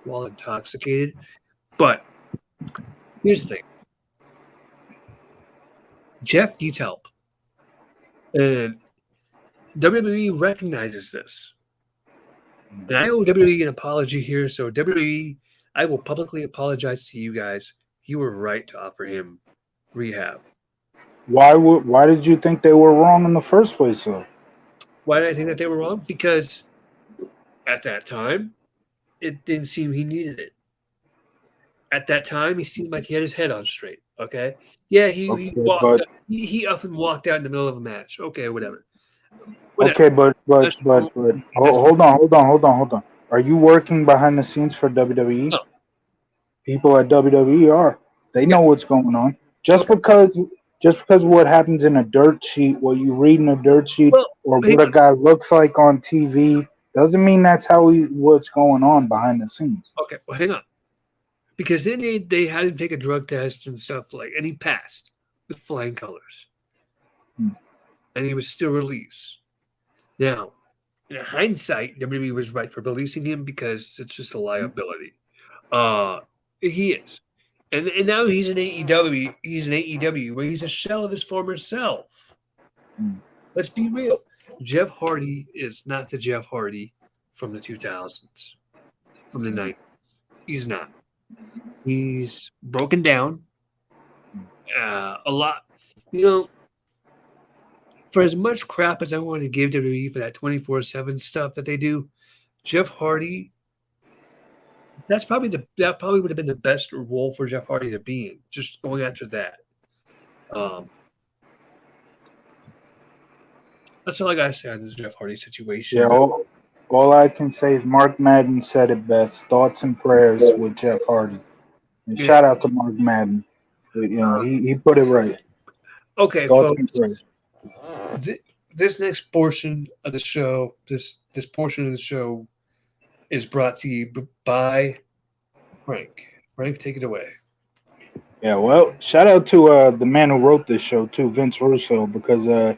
while intoxicated. But here's the thing. Jeff needs help. And WWE recognizes this. And I owe WWE an apology here. So WWE, I will publicly apologize to you guys. You were right to offer him rehab. Why did you think they were wrong in the first place, though? Why did I think that they were wrong? Because at that time, it didn't seem he needed it. At that time, he seemed like he had his head on straight. Okay, yeah, Okay, walked. but He often walked out in the middle of a match. Okay, whatever. Whatever. okay, but That's wrong. That's hold on. Are you working behind the scenes for WWE? no. People at WWE are. They Yeah. know what's going on. Just Okay. because what happens in a dirt sheet, what you read in a dirt sheet, Well, or hang what a on. guy looks like on TV, doesn't mean that's what's going on behind the scenes. Okay. Well, hang on. Because then they had him take a drug test and stuff like, and he passed with flying colors, Hmm. and he was still released. Now, in hindsight, WWE was right for releasing him because it's just a liability. He is. And now he's in AEW. He's in AEW where he's a shell of his former self. Hmm. Let's be real. Jeff Hardy is not the Jeff Hardy from the 2000s, from the 90s. He's not. He's broken down a lot. You know, for as much crap as I want to give WWE for that 24/7 stuff that they do, Jeff Hardy, that probably would have been the best role for Jeff Hardy to be in, just going after that. That's all I gotta say on this Jeff Hardy Yeah, situation. all I can say is Mark Madden said it best. Thoughts and prayers with Jeff Hardy. And Yeah, shout out to Mark Madden. He put it right. Okay, All time folks. great. This next portion of the show, this portion of the show, is brought to you by Frank. Frank, take it away. Yeah, well, shout out to the man who wrote this show too, Vince Russo, because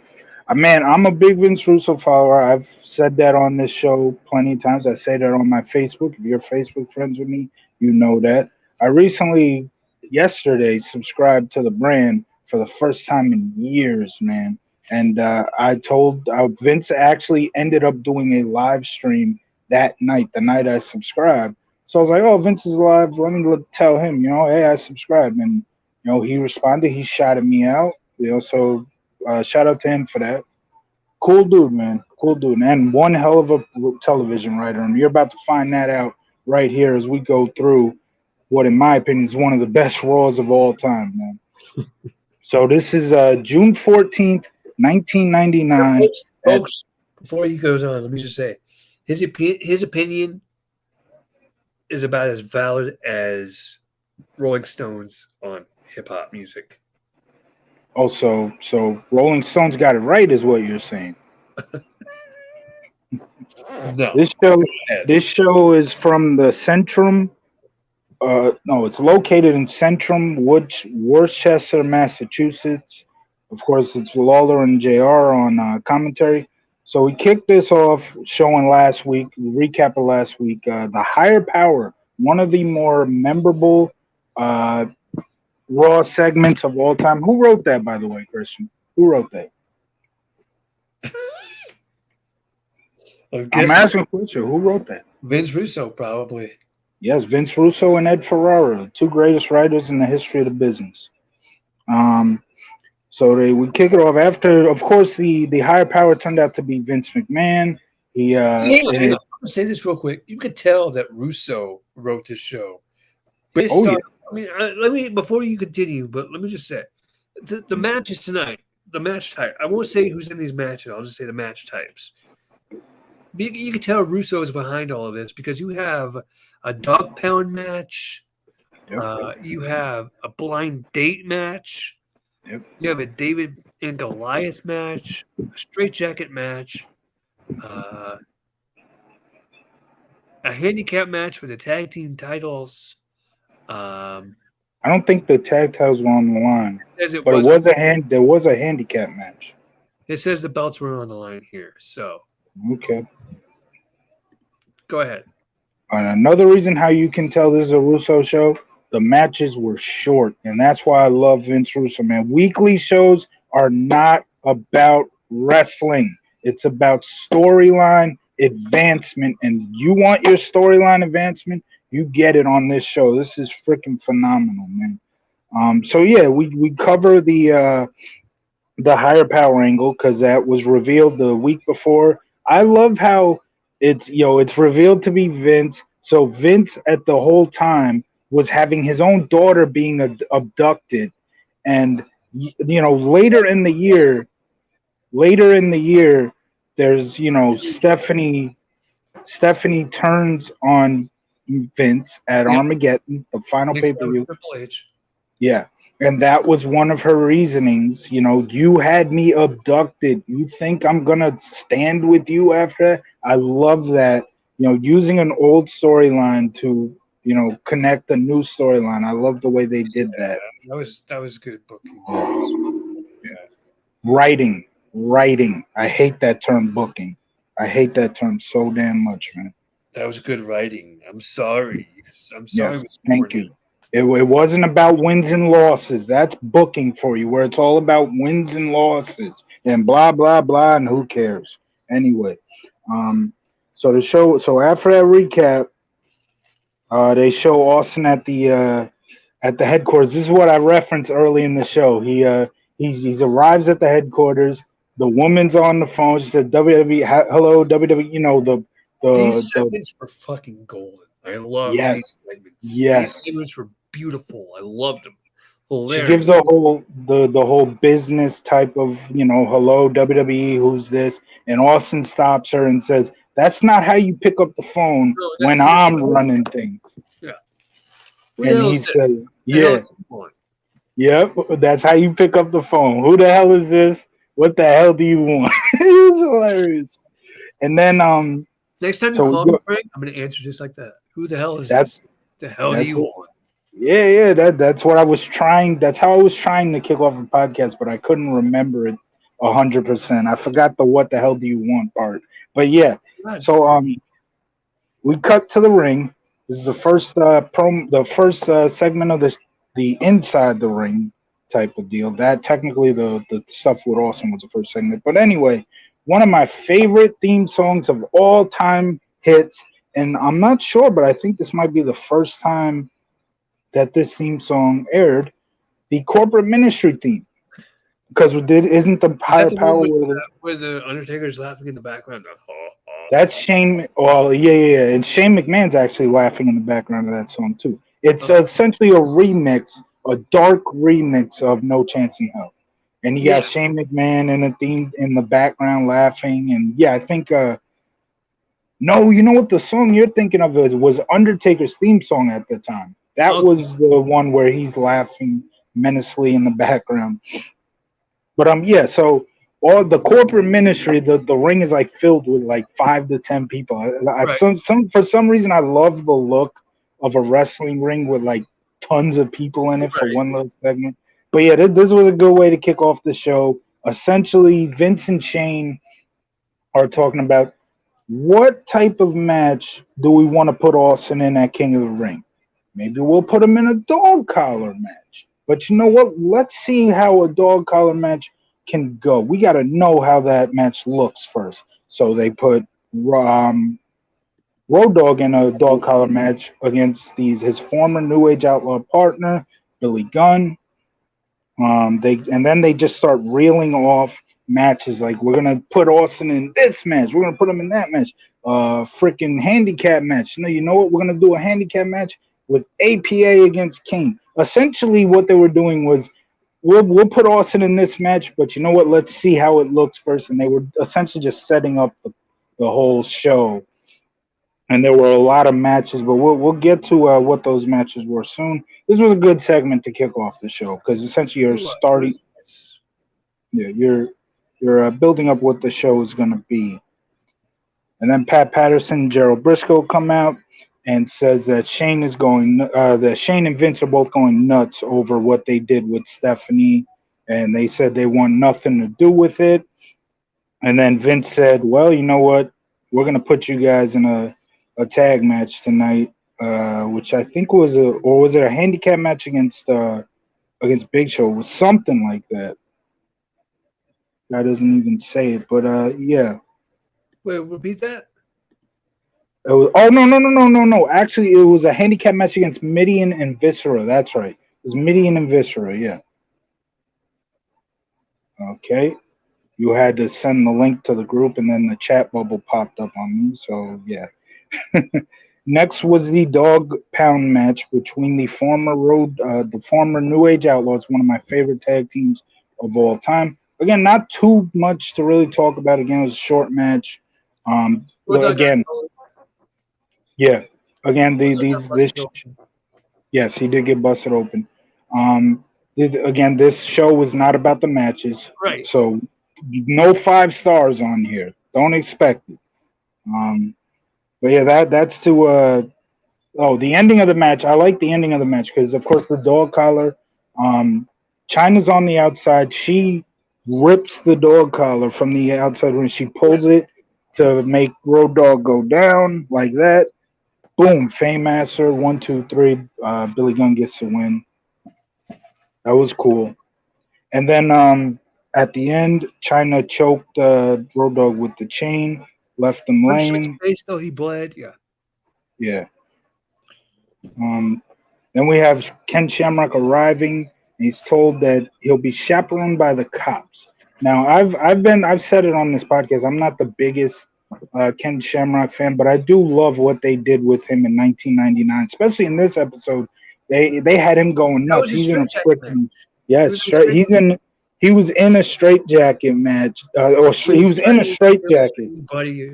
man, I'm a big Vince Russo follower. I've said that on this show plenty of times. I say that on my Facebook. If you're Facebook friends with me, you know that. I recently, yesterday, subscribed to the brand for the first time in years, man. And I told Vince actually ended up doing a live stream that night, the night I subscribed. So I was like, "Oh, Vince is live. Let me tell him, hey, I subscribed." And he responded. He shouted me out. So shout out to him for that. Cool dude, man. Cool dude, and one hell of a television writer. And you're about to find that out right here as we go through what, in my opinion, is one of the best Raws of all time, man. So this is June 14th, 1999. Folks, before he goes on, let me just say, his opinion is about as valid as Rolling Stones on hip hop music. Also, so Rolling Stones got it right, is what you're saying. No. This show is from the Centrum. No, it's located in Centrum, Worcester, Massachusetts. Of course, it's Lawler and JR on commentary. So we kicked this off showing last week, recap of last week, The Higher Power, one of the more memorable Raw segments of all time. Who wrote that, by the way, Christian? Who wrote that? I'm asking a question. Who wrote that? Vince Russo, probably. Yes, Vince Russo and Ed Ferrara, the two greatest writers in the history of the business. So we kick it off after, of course, the higher power turned out to be Vince McMahon. I'm gonna say this real quick. You could tell that Russo wrote this show. I mean, let me before you continue, but let me just say, the matches tonight, the match type. I won't say who's in these matches. I'll just say the match types. You can tell Russo is behind all of this because you have a dog pound match. You have a blind date match. You have a David and Goliath match, a straight jacket match, a handicap match for the tag team titles. I don't think the tag titles were on the line, but there was a handicap match. It says the belts were on the line here, so okay. Go ahead. And another reason how you can tell this is a Russo show, the matches were short, and that's why I love Vince Russo, man. Weekly shows are not about wrestling. It's about storyline advancement, and you want your storyline advancement, you get it on this show. This is freaking phenomenal, man. So yeah, we cover the higher power angle because that was revealed the week before. I love how it's revealed to be Vince. So Vince at the whole time was having his own daughter being abducted, and later in the year, there's Stephanie turns on Vince at Armageddon, the final pay-per-view. Yeah. And that was one of her reasonings. You had me abducted. You think I'm going to stand with you after that? I love that, using an old storyline to, connect a new storyline. I love the way they did that. That was good booking. Yeah. Writing. I hate that term, booking. I hate that term so damn much, man. That was good writing. I'm sorry. Yes, thank you. It wasn't about wins and losses. That's booking for you, where it's all about wins and losses and blah blah blah, and who cares anyway. So after that recap, they show Austin at the headquarters. This is what I referenced early in the show. He arrives at the headquarters. The woman's on the phone. She said, "WWE, hello, WWE." These segments were fucking golden. I love these segments. Yes. These segments were beautiful. I loved them. Hilarious. She gives the whole business type of, hello, WWE, who's this? And Austin stops her and says, "That's not how you pick up the phone when I'm running things." Yeah. And he said, "Yeah." Yep, that's how you pick up the phone. Who the hell is this? What the hell do you want? It was hilarious. And then Next time you so we call me, go, Frank, I'm gonna answer just like that. Who the hell is this? that's The hell do that's you what want? yeah, that's what I was trying. That's how I was trying to kick off the podcast, but I couldn't remember it 100%. I forgot the "what the hell do you want" part. But yeah, God, so we cut to the ring. This is the first the first segment of the inside the ring type of deal. That technically the stuff with Austin was the first segment. But anyway, one of my favorite theme songs of all time hits, and I'm not sure, but I think this might be the first time that this theme song aired, the corporate ministry theme. Because did isn't the is that higher the one power with where where the Undertaker's laughing in the background? that's Shane. Well, yeah. And Shane McMahon's actually laughing in the background of that song too. It's Okay. essentially a remix, a dark remix of No Chance in Hell. And you got Yeah, Shane McMahon in a theme in the background laughing. And yeah, I think no, you know what the song you're thinking of was Undertaker's theme song at the time. That okay, was the one where he's laughing menacingly in the background. But yeah, so all the corporate ministry, the ring is like filled with like 5 to 10 people. right, Some for some reason I love the look of a wrestling ring with like tons of people in it for right. one little segment. But yeah, this was a good way to kick off the show. Essentially, Vince and Shane are talking about what type of match do we want to put Austin in at King of the Ring. Maybe we'll put him in a dog collar match. But you know what? Let's see how a dog collar match can go. We got to know how that match looks first. So they put Road Dogg in a dog collar match against his former New Age Outlaw partner, Billy Gunn. Then they just start reeling off matches like we're gonna put Austin in this match, we're gonna put him in that match, freaking handicap match. No, you know what? We're gonna do a handicap match with APA against Kane. Essentially, what they were doing was we'll put Austin in this match, but you know what? Let's see how it looks first. And they were essentially just setting up the whole show. And there were a lot of matches, but we'll get to what those matches were soon. This was a good segment to kick off the show because essentially you're It starting, was nice. yeah, you're building up what the show is going to be. And then Pat Patterson and Gerald Briscoe come out and says that that Shane and Vince are both going nuts over what they did with Stephanie, and they said they want nothing to do with it. And then Vince said, "Well, you know what? We're going to put you guys in a tag match tonight, which I think was it a handicap match against Big Show? It was something like that. That doesn't even say it, but yeah." Wait, repeat that. Oh no! Actually, it was a handicap match against Midian and Viscera. That's right. It was Midian and Viscera. Yeah. Okay. You had to send the link to the group, and then the chat bubble popped up on me. So yeah. Next was the dog pound match between the former New Age Outlaws, one of my favorite tag teams of all time. Again, not too much to really talk about. Again, it was a short match. What dog got Again, yeah. Again, what dog got busted open? yes, he did get busted open. Um, Again, this show was not about the matches, Right. so no 5 stars on here. Don't expect it. Um, but yeah, that's to the ending of the match. I like the ending of the match because, of course, the dog collar. Um, China's on the outside. She rips the dog collar from the outside when she Yeah. pulls it to make Road Dogg go down like that. Boom, Fame Master, 1, 2, 3. Billy Gunn gets the win. That was cool. And then at the end, China choked Road Dogg with the chain, left him Punched him in laying. the face till he bled. Yeah. Yeah. Um, Then we have Ken Shamrock arriving. He's told that he'll be chaperoned by the cops. Now, I've said it on this podcast. I'm not the biggest Ken Shamrock fan, but I do love what they did with him in 1999, especially in this episode. They had him going That nuts. was a He's in a straight jacket match. freaking He yes, was straight. He was in a straight jacket match, he he was was in a threatening straight jacket. everybody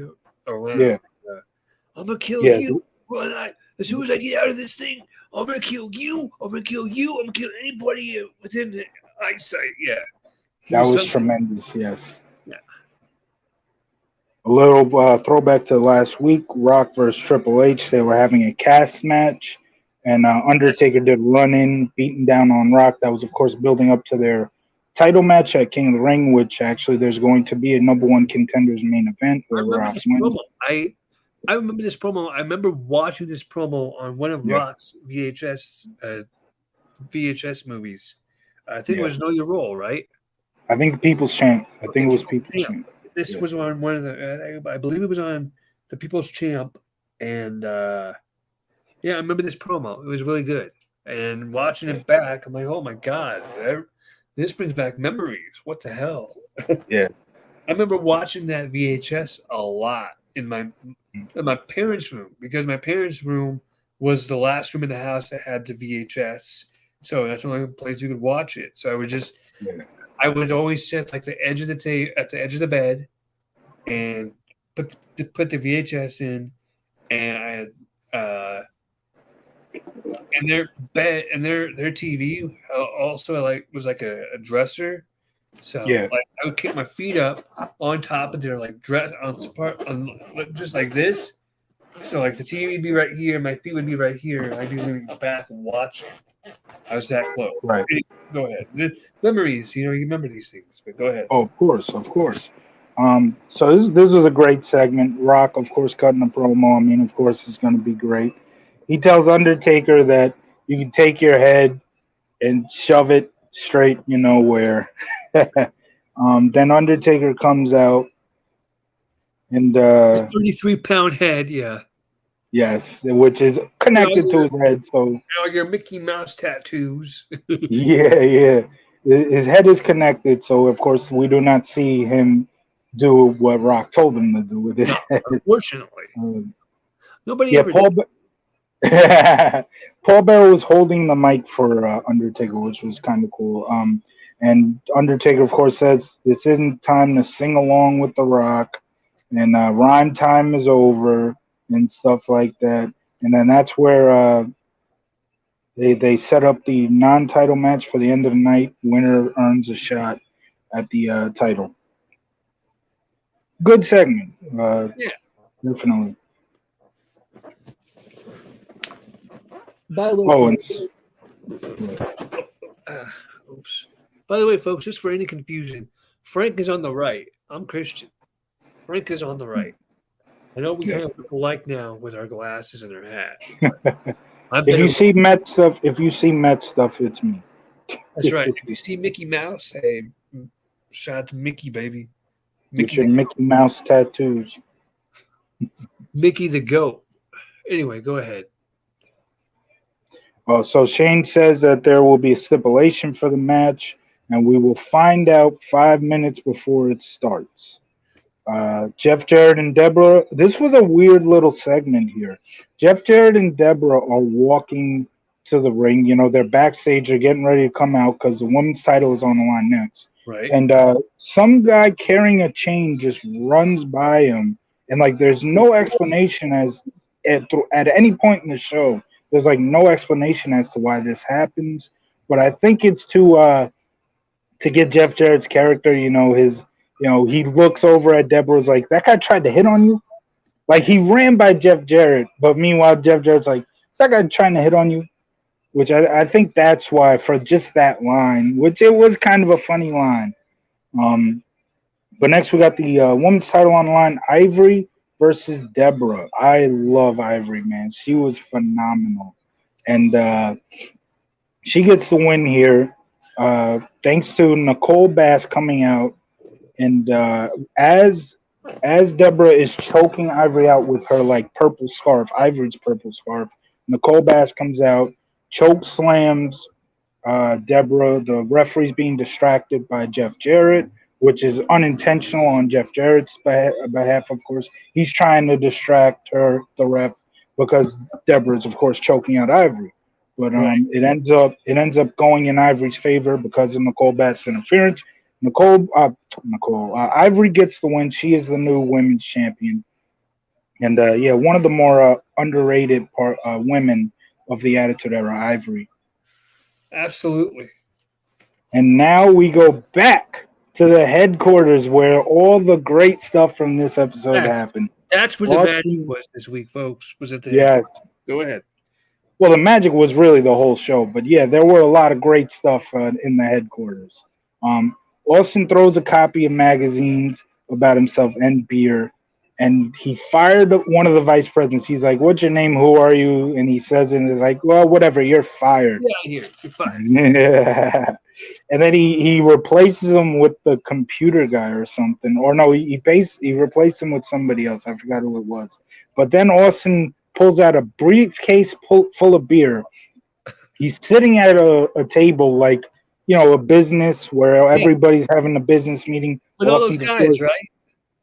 around. Yeah, I'm gonna kill yeah, you when I as soon as I get out of this thing, I'm gonna kill you. I'm gonna kill you. I'm gonna kill anybody within the eyesight. Yeah, he That was was something. tremendous. Yes. Yeah, A little throwback to last week, Rock versus Triple H. They were having a cast match, and Undertaker did run in, beating down on Rock. That was, of course, building up to their title match at King of the Ring, which actually there's going to be a number one contenders main event I where remember Rock this wins. promo. I remember this promo. I remember watching this promo on one of Yeah, Rock's VHS movies. I think it yeah. was Know Your Role, right? I think People's Champ. I Okay, think it was People's People's Champ. Champ. This Yeah, was on one of the. I believe it was on the People's Champ, and yeah, I remember this promo. It was really good. And watching it back, I'm like, oh my god, this brings back memories. What the hell? yeah. I remember watching that VHS a lot in my parents' room because my parents' room was the last room in the house that had the VHS. So that's the only place you could watch it. So Yeah. I would always sit like the edge of at the edge of the bed and put the VHS in, and and their bed and their TV also like was like a dresser. So Yeah. like I would kick my feet up on top of their like dress on just like this. So like the TV would be right here, my feet would be right here. I'd be leaning back and watching. I was that close. Right. Go ahead. The memories, you remember these things, but go ahead. Oh, of course, of course. So this was a great segment. Rock, of course, cutting a promo. I mean, of course, it's going to be great. He tells Undertaker that you can take your head and shove it straight, you know where. Then Undertaker comes out, and Your 33-pound head, yeah. yes, which is You know, connected to your, his head. So your Mickey Mouse tattoos. yeah, yeah, his head is connected. So of course, we do not see him do what Rock told him to do with his No, head. unfortunately. Um, Nobody yeah, ever did. Paul Bearer was holding the mic for Undertaker, which was kind of cool. And Undertaker, of course, says this isn't time to sing along with The Rock, and rhyme time is over, and stuff like that. And then that's where they set up the non-title match for the end of the night. Winner earns a shot at the title. Good segment, Yeah. definitely. By the way, Oh, and oops. By the way, folks, just for any confusion, Frank is on the right. I'm Christian. Frank is on the right. I know we yeah. kind of look alike now with our glasses and our hat. I'm If better. you see Met stuff, it's me. That's right. If you see Mickey Mouse, hey, shout out to Mickey, baby. With Mickey your the Mickey Mouse tattoos. Mickey the goat. Anyway, go ahead. So Shane says that there will be a stipulation for the match, and we will find out 5 minutes before it starts. Jeff Jarrett and Deborah. This was a weird little segment here. Jeff Jarrett and Deborah are walking to the ring. You know, they're backstage. They're getting ready to come out because the women's title is on the line next. Right. And some guy carrying a chain just runs by him, and like there's no explanation at any point in the show. There's like no explanation as to why this happens, but I think it's to get Jeff Jarrett's character. He looks over at Deborah's like that guy tried to hit on you. Like he ran by Jeff Jarrett, but meanwhile Jeff Jarrett's like, is that guy trying to hit on you? Which I think that's why for just that line, which it was kind of a funny line. But next we got the women's title on the line, Ivory versus Deborah. I love Ivory, man. She was phenomenal. And she gets the win here, thanks to Nicole Bass coming out. And as Deborah is choking Ivory out with her like purple scarf, Ivory's purple scarf, Nicole Bass comes out, choke slams Deborah. The referee's being distracted by Jeff Jarrett, which is unintentional on Jeff Jarrett's behalf, of course. He's trying to distract her, the ref, because Deborah's, of course, choking out Ivory. But Right. it ends up going in Ivory's favor because of Nicole Bass' interference. Ivory gets the win. She is the new women's champion. And yeah, one of the more underrated women of the Attitude Era, Ivory. Absolutely. And now we go back to the headquarters where all the great stuff from this episode happened. That's where the magic was this week, folks. Was at the Yes. Go ahead. Well, the magic was really the whole show, but yeah, there were a lot of great stuff in the headquarters. Austin throws a copy of magazines about himself and beer, and he fired one of the vice presidents. He's like, "What's your name? Who are you?" And he says, "And it's like, well, whatever, you're fired." Yeah, you're fired. And then he replaces him with the computer guy or something, or no, he replaced him with somebody else. I forgot who it was. But then Austin pulls out a briefcase full of beer. He's sitting at a table like, a business where everybody's having a business meeting. With all those guys, right?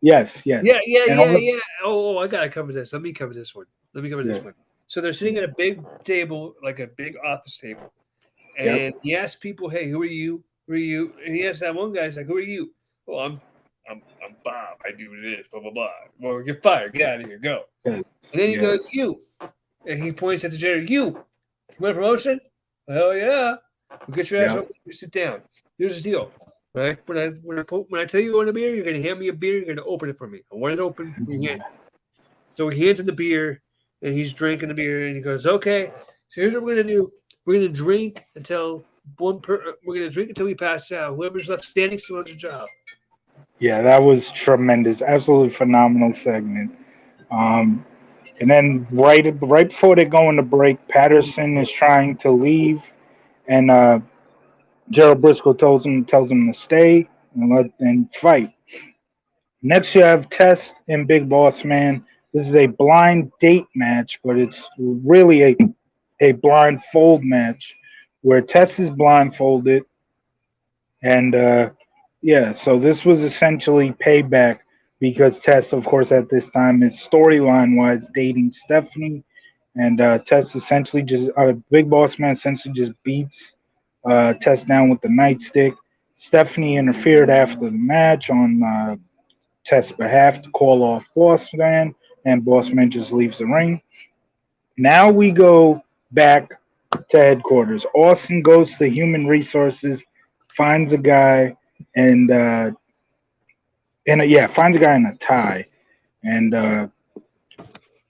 Yes. Yeah. Oh, I gotta cover this. Let me cover this one. So they're sitting at a big table, like a big office table. And he asks people, "Hey, who are you? Who are you?" And he asks that one guy, he's like, "Who are you?" "Well, I'm Bob. I do this, blah blah blah." "Well, you're fired. Get out of here. Go." And then he goes, "You," and he points at the janitor. "You want a promotion?" "Hell yeah!" "Well, get your ass over. You sit down. Here's the deal, right? When I tell you you want a beer, you're gonna hand me a beer. You're gonna open it for me. I want it open. So he hands him the beer, and he's drinking the beer, and he goes, "Okay. So here's what we're gonna do. We're gonna drink until we pass out. Whoever's left standing still has a job." Yeah, that was tremendous. Absolutely phenomenal segment. And then right before they go into break, Patterson is trying to leave, and Gerald Briscoe tells him to stay and fight. Next, you have Test and Big Boss Man. This is a blind date match, but it's really a blindfold match where Test is blindfolded, and so this was essentially payback because Test, of course, at this time is storyline wise dating Stephanie, and Test essentially just Big Boss Man essentially just beats Test down with the nightstick. Stephanie interfered after the match on Test's behalf to call off Boss Man, and Boss Man just leaves the ring. Now we go back to headquarters. Austin goes to Human Resources, finds a guy, and finds a guy in a tie, and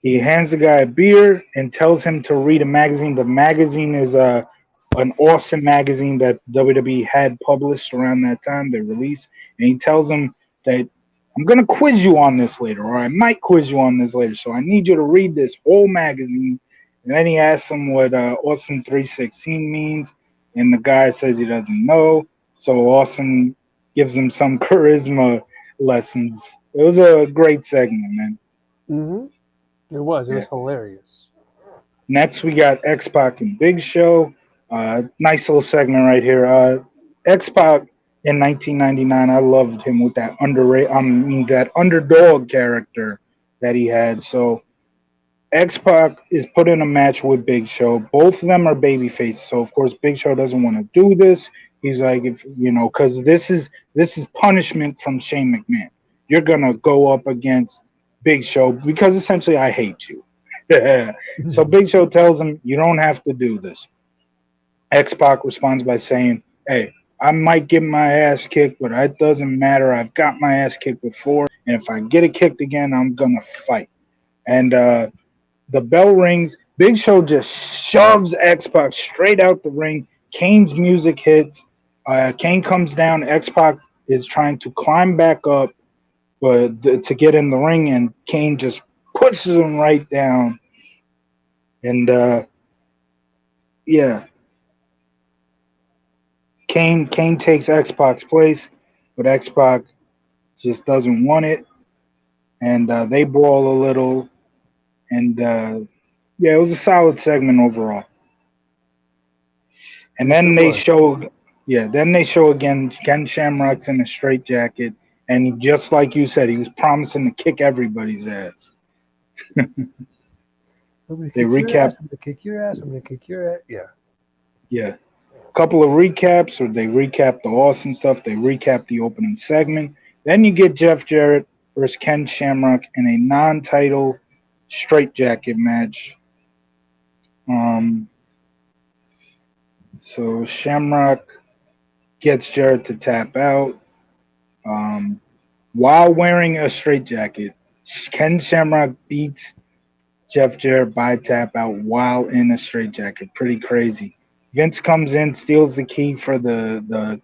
he hands the guy a beer and tells him to read a magazine. The magazine is an awesome magazine that WWE had published around that time. They released, and he tells him that I'm gonna quiz you on this later, or I might quiz you on this later. So I need you to read this whole magazine. And then he asks him what Austin 316 means, and the guy says he doesn't know. So Austin gives him some charisma lessons. It was a great segment, man. Mm-hmm. It was hilarious. Next, we got X-Pac and Big Show. Nice little segment right here. X-Pac in 1999, I loved him with that that underdog character that he had. So X-Pac is put in a match with Big Show. Both of them are babyface. So of course Big Show doesn't want to do this. He's like, because this is punishment from Shane McMahon. You're gonna go up against Big Show because essentially I hate you. So Big Show tells him, you don't have to do this. X-Pac responds by saying, "Hey, I might get my ass kicked, but it doesn't matter. I've got my ass kicked before, and if I get it kicked again, I'm gonna fight." And the bell rings. Big Show just shoves X-Pac straight out the ring. Kane's music hits. Kane comes down. X-Pac is trying to climb back up, but to get in the ring, and Kane just pushes him right down. And Kane takes X-Pac's place, but X-Pac just doesn't want it, and they brawl a little, and it was a solid segment overall. And then they show again Ken Shamrock's in a straitjacket, and just like you said, he was promising to kick everybody's ass. They recap. I'm gonna kick your ass. I'm gonna kick your ass. Yeah. Yeah. A couple of recaps, or they recap the Austin stuff. They recap the opening segment. Then you get Jeff Jarrett versus Ken Shamrock in a non-title straitjacket match. So Shamrock gets Jarrett to tap out while wearing a straitjacket. Ken Shamrock beats Jeff Jarrett by tap out while in a straitjacket. Pretty crazy. Vince comes in, steals the key for the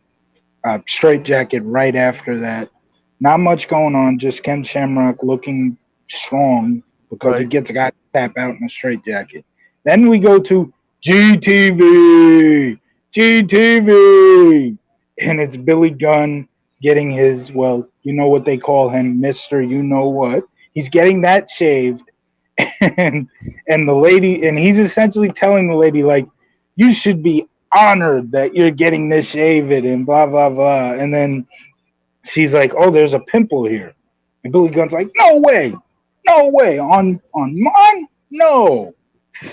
straitjacket right after that. Not much going on, just Ken Shamrock looking strong because he Right. gets a guy to tap out in a straitjacket. Then we go to GTV, GTV, and it's Billy Gunn getting his, well, you know what they call him, Mr. You Know What. He's getting that shaved, and the lady, and he's essentially telling the lady, like, you should be honored that you're getting this shaved and blah, blah, blah. And then she's like, "Oh, there's a pimple here," and Billy Gunn's like, "No way, no way, on mine, no."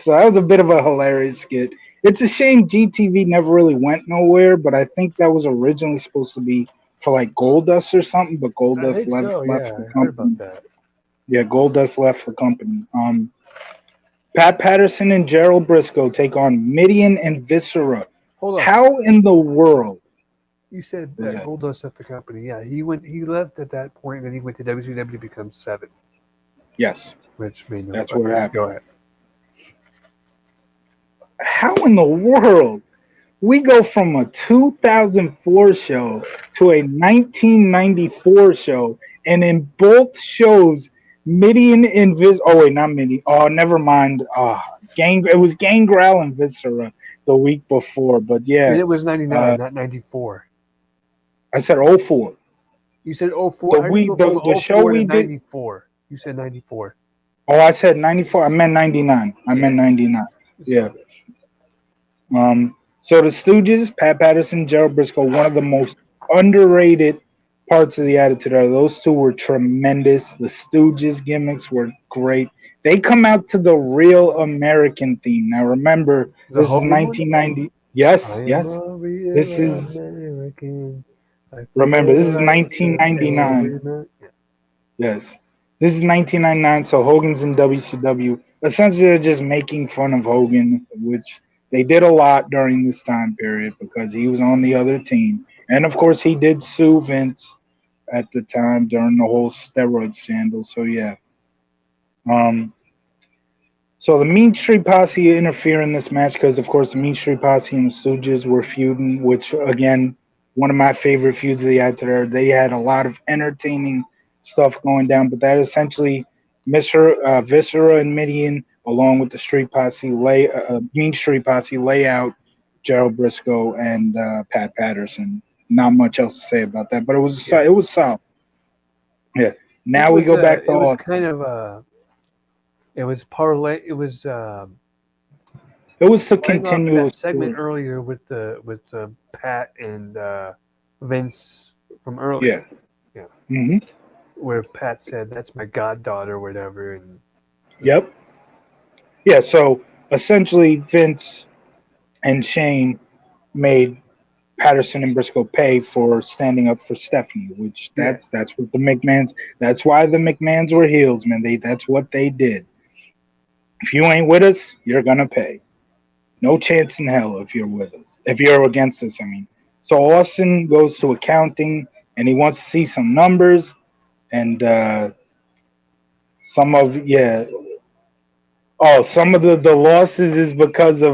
So that was a bit of a hilarious skit. It's a shame GTV never really went nowhere, but I think that was originally supposed to be for like Goldust or something, but I Goldust think so. left Yeah, the I heard company. about that. Yeah, Goldust left the company. Pat Patterson and Gerald Briscoe take on Midian and Viscera. Hold on. How in the world? You said Is that that- Goldust left the company. Yeah, he left at that point, then he went to WCW to become 7, Yes, which made no that's fucking- what happened. Go ahead. How in the world we go from a 2004 show to a 1994 show, and in both shows, Midian and oh wait, not Midian. Oh, never mind. It was Gangrel and Viscera the week before, but And yeah, it was 99, not 94. I said 04. You said 04. How do you go from The show 04 to we did. 94? You said 94. Oh, I said 94. I meant 99. I meant 99. Yeah. So the Stooges, Pat Patterson, Gerald Briscoe, one of the most underrated parts of the Attitude Era. Those two were tremendous. The Stooges gimmicks were great. They come out to the Real American theme. Now remember, The this is Hogan 1990. Yes, I am yes. a real This is American. I remember, this feel is like 1999. so- Yeah. Yes. This is 1999, so Hogan's in WCW. Essentially, they're just making fun of Hogan, which they did a lot during this time period because he was on the other team. And of course, he did sue Vince at the time during the whole steroid scandal. So, yeah. So the Mean Street Posse interfere in this match because, of course, the Mean Street Posse and the Stooges were feuding, which, again, one of my favorite feuds of the Attitude Era. They had a lot of entertaining stuff going down, but that essentially Viscera and Midian, along with the Street Posse, Mean Street Posse, lay out Gerald Briscoe and Pat Patterson. Not much else to say about that, but it was solid. Yeah. Now we go back to it was Austin. kind of it was parlay. It was It was to playing off continue that segment earlier with Pat and Vince from earlier. Yeah. Mm-hmm. Where Pat said, "That's my goddaughter," or whatever. And Yep. Yeah, so essentially Vince and Shane made Patterson and Briscoe pay for standing up for Stephanie, which that's what the McMahons, that's why the McMahons were heels, man. That's what they did. If you ain't with us, you're gonna pay. No chance in hell if you're with us. If you're against us, I mean. So Austin goes to accounting and he wants to see some numbers and some of some of the losses is because of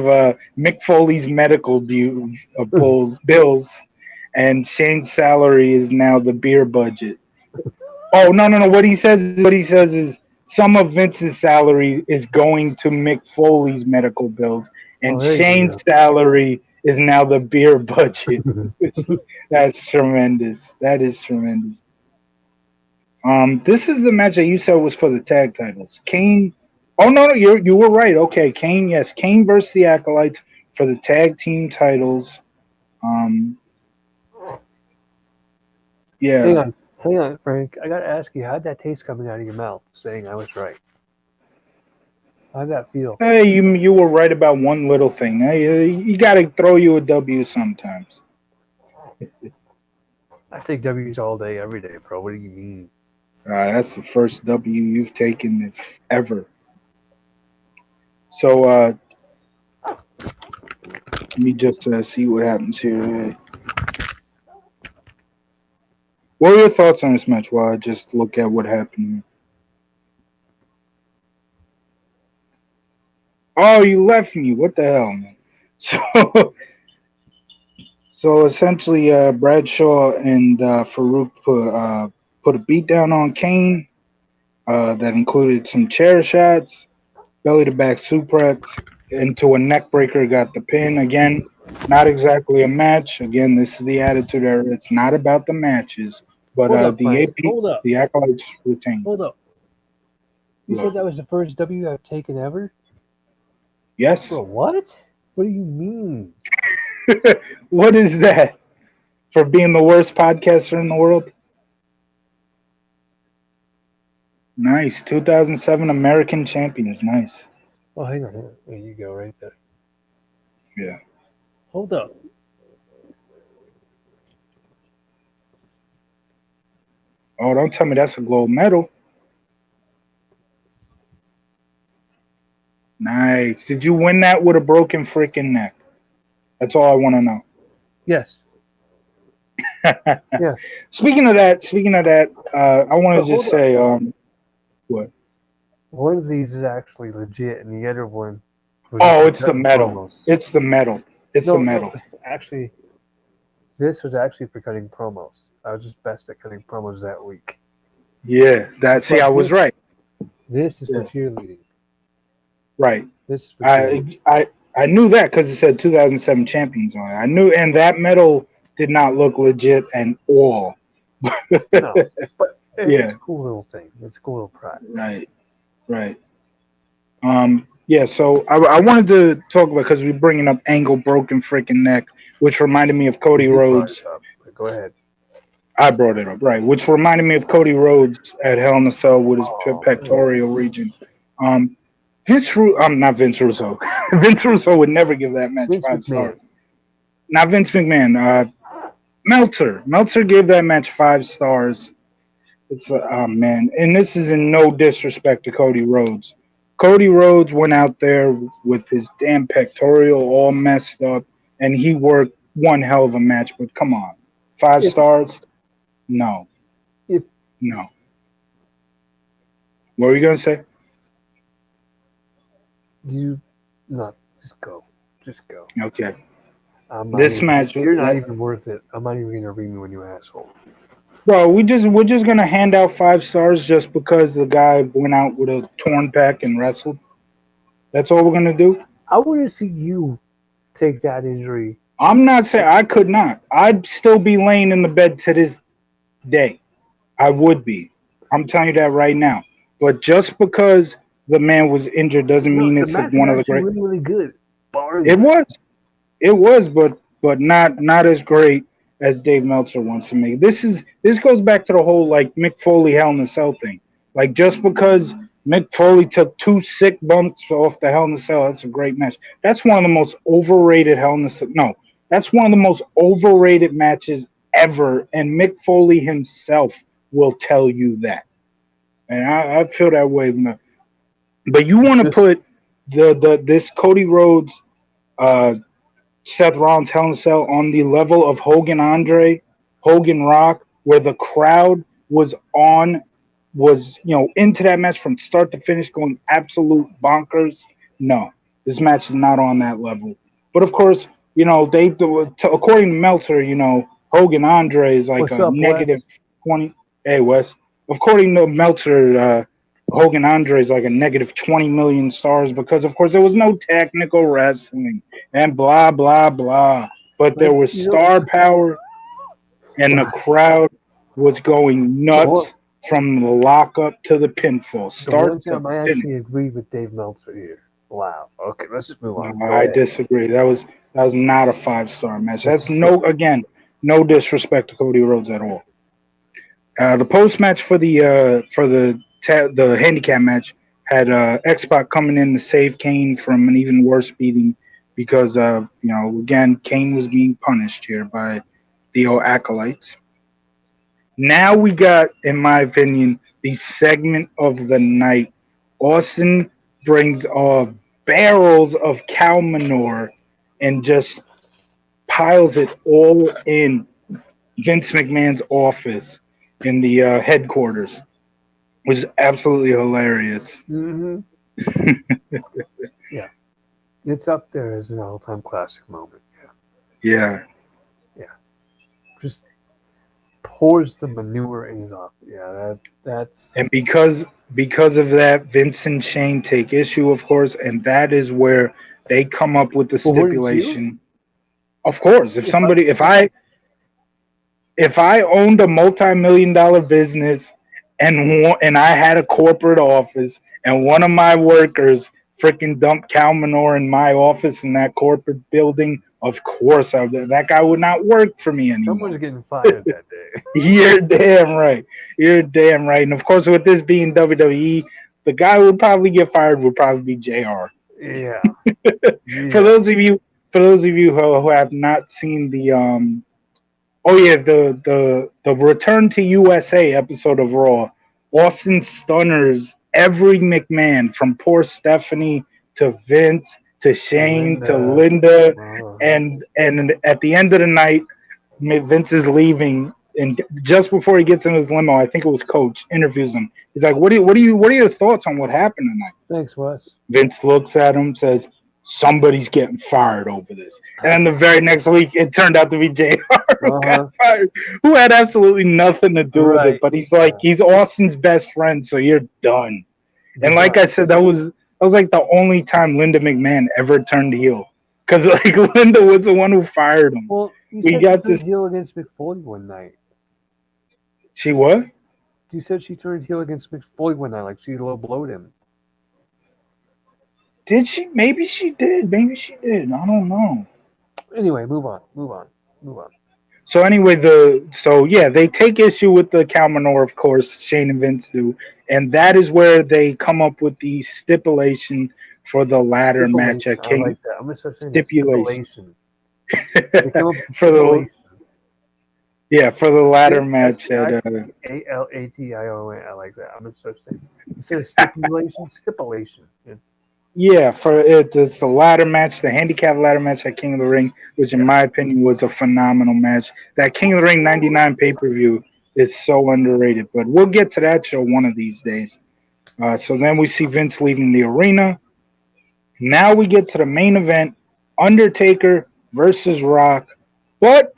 Mick Foley's medical bills, and Shane's salary is now the beer budget. Oh no! What he says is some of Vince's salary is going to Mick Foley's medical bills, and Shane's salary is now the beer budget. That's tremendous. That is tremendous. This is the match that you said was for the tag titles. Kane. Oh no, you were right. Okay, Kane. Yes, Kane versus the Acolytes for the tag team titles. Yeah. Hang on, Frank. I gotta ask you, how'd that taste coming out of your mouth, saying I was right? How'd that feel? Hey, you were right about one little thing. You gotta throw you a W sometimes. I take W's all day, every day, bro. What do you mean? That's the first W you've taken ever. So let me just see what happens here. What are your thoughts on this match while I just look at what happened? Oh, you left me. What the hell, man? So essentially, Bradshaw and Farouk put a beat down on Kane that included some chair shots, belly to back suplex into a neck breaker, got the pin. Again, not exactly a match. Again, this is the attitude era. It's not about the matches, but Hold up, the Frank. AP, Hold up. the acolytes retained. Hold up. You What? said that was the first W I've taken ever? Yes. Bro, what? What do you mean? What is that? For being the worst podcaster in the world? Nice. 2007 American Champions. Nice. Oh, hang on. There you go, right there. Yeah. Hold up. Oh, don't tell me that's a gold medal. Nice. Did you win that with a broken freaking neck? That's all I want to know. Yes. Yes. Speaking of that, I want But to just hold say, what? One of these is actually legit, and the other one was Oh, just it's the cutting medal. promos. It's the medal. It's the medal. No, actually, this was actually for cutting promos. I was just best at cutting promos that week. Yeah. That. See, But I was right. This is Yeah. for cheerleading. Right. This is for cheerleading. I knew that because it said 2007 champions on it. I knew, and that medal did not look legit at all. No, but it's Yeah. a cool little thing. It's a cool little prize. Right. Yeah, so I wanted to talk about, because we're bringing up Angle broken freaking neck, which reminded me of Cody You brought Rhodes. it up, but go ahead. I brought it up, right? Which reminded me of Cody Rhodes at Hell in a Cell with his pectoral region. Not Vince Russo. Vince Russo would never give that match Vince 5 McMahon. stars. Not Vince McMahon. Meltzer gave that match 5 stars. It's oh man, and this is in no disrespect to Cody Rhodes. Cody Rhodes went out there with his damn pectoral all messed up, and he worked one hell of a match. But come on, 5 stars? No. No. What were you gonna say? Just go. Okay. This match, you're not even worth it. I'm not even gonna ring you when you asshole. Bro, we're just gonna hand out 5 stars just because the guy went out with a torn pec and wrestled. That's all we're gonna do. I want to see you take that injury. I'm not saying I could not. I'd still be laying in the bed to this day. I would be. I'm telling you that right now. But just because the man was injured doesn't mean it's one of the great. Really, really good. It was, but not as great as Dave Meltzer wants to make. This goes back to the whole like Mick Foley Hell in a Cell thing. Like, just because Mick Foley took 2 sick bumps off the Hell in a Cell, that's a great match. That's one of the most overrated Hell in a Cell. No, that's one of the most overrated matches ever, and Mick Foley himself will tell you that. And I feel that way. But you want to put this Cody Rhodes, Seth Rollins Hell in a Cell on the level of Hogan Rock, where the crowd was into that match from start to finish, going absolute bonkers. No, this match is not on that level. But of course, according to Meltzer, Hogan Andre is like a negative 20. Hey, Wes. According to Meltzer, Hogan Andre is like a negative 20 million stars because, of course, there was no technical wrestling and blah, blah, blah. But there was star power, and the crowd was going nuts from the lockup to the pinfall. I actually agree with Dave Meltzer here. Wow. Okay, let's just move on. I disagree. That was not a 5-star match. That's no disrespect to Cody Rhodes at all. The post match for the handicap match had X-Pac coming in to save Kane from an even worse beating because again, Kane was being punished here by the acolytes. Now we got, in my opinion, the segment of the night. Austin brings barrels of cow manure and just piles it all in Vince McMahon's office in the headquarters, which is absolutely hilarious. Mm-hmm. Yeah, it's up there as an all-time classic moment. Yeah. Just pours the manure in his office. Yeah, that's. And because of that, Vince and Shane take issue, of course, and that is where they come up with the Well, wouldn't you? stipulation. Of course, if I owned a multi-million-dollar business and I had a corporate office and one of my workers freaking dumped cow manure in my office in that corporate building, of course that guy would not work for me anymore. Someone's getting fired that day. You're damn right. You're damn right. And of course, with this being WWE, the guy who would probably get fired would probably be JR. Yeah. For those of you who have not seen the the Return to USA episode of Raw, Austin stunners every McMahon from poor Stephanie to Vince to Shane to Linda, and at the end of the night, Vince is leaving, and just before he gets in his limo, I think it was Coach interviews him. He's like, "What are your thoughts on what happened tonight?" Thanks, Wes. Vince looks at him, says, "Somebody's getting fired over this." And then the very next week, it turned out to be JR who got fired, who had absolutely nothing to do with it. But he's like, he's Austin's best friend, so you're done. And like I said, that was like the only time Linda McMahon ever turned heel, because like Linda was the one who fired him. Well, she got this heel against Mick Foley one night. She what? You said she turned heel against Mick Foley one night, like she low blowed him. Did she? Maybe she did. I don't know. Anyway, move on. So anyway, they take issue with the cow manure, of course, Shane and Vince do, and that is where they come up with the stipulation for the ladder match at King. I like that. I'm gonna start saying stipulation. For the ladder match at ALATION. I like that. I'm gonna start saying instead of stipulation. Yeah, it's the ladder match, the handicap ladder match at King of the Ring, which in my opinion was a phenomenal match. That King of the Ring 99 pay-per-view is so underrated, but we'll get to that show one of these days. So then we see Vince leaving the arena. Now we get to the main event, Undertaker versus Rock. But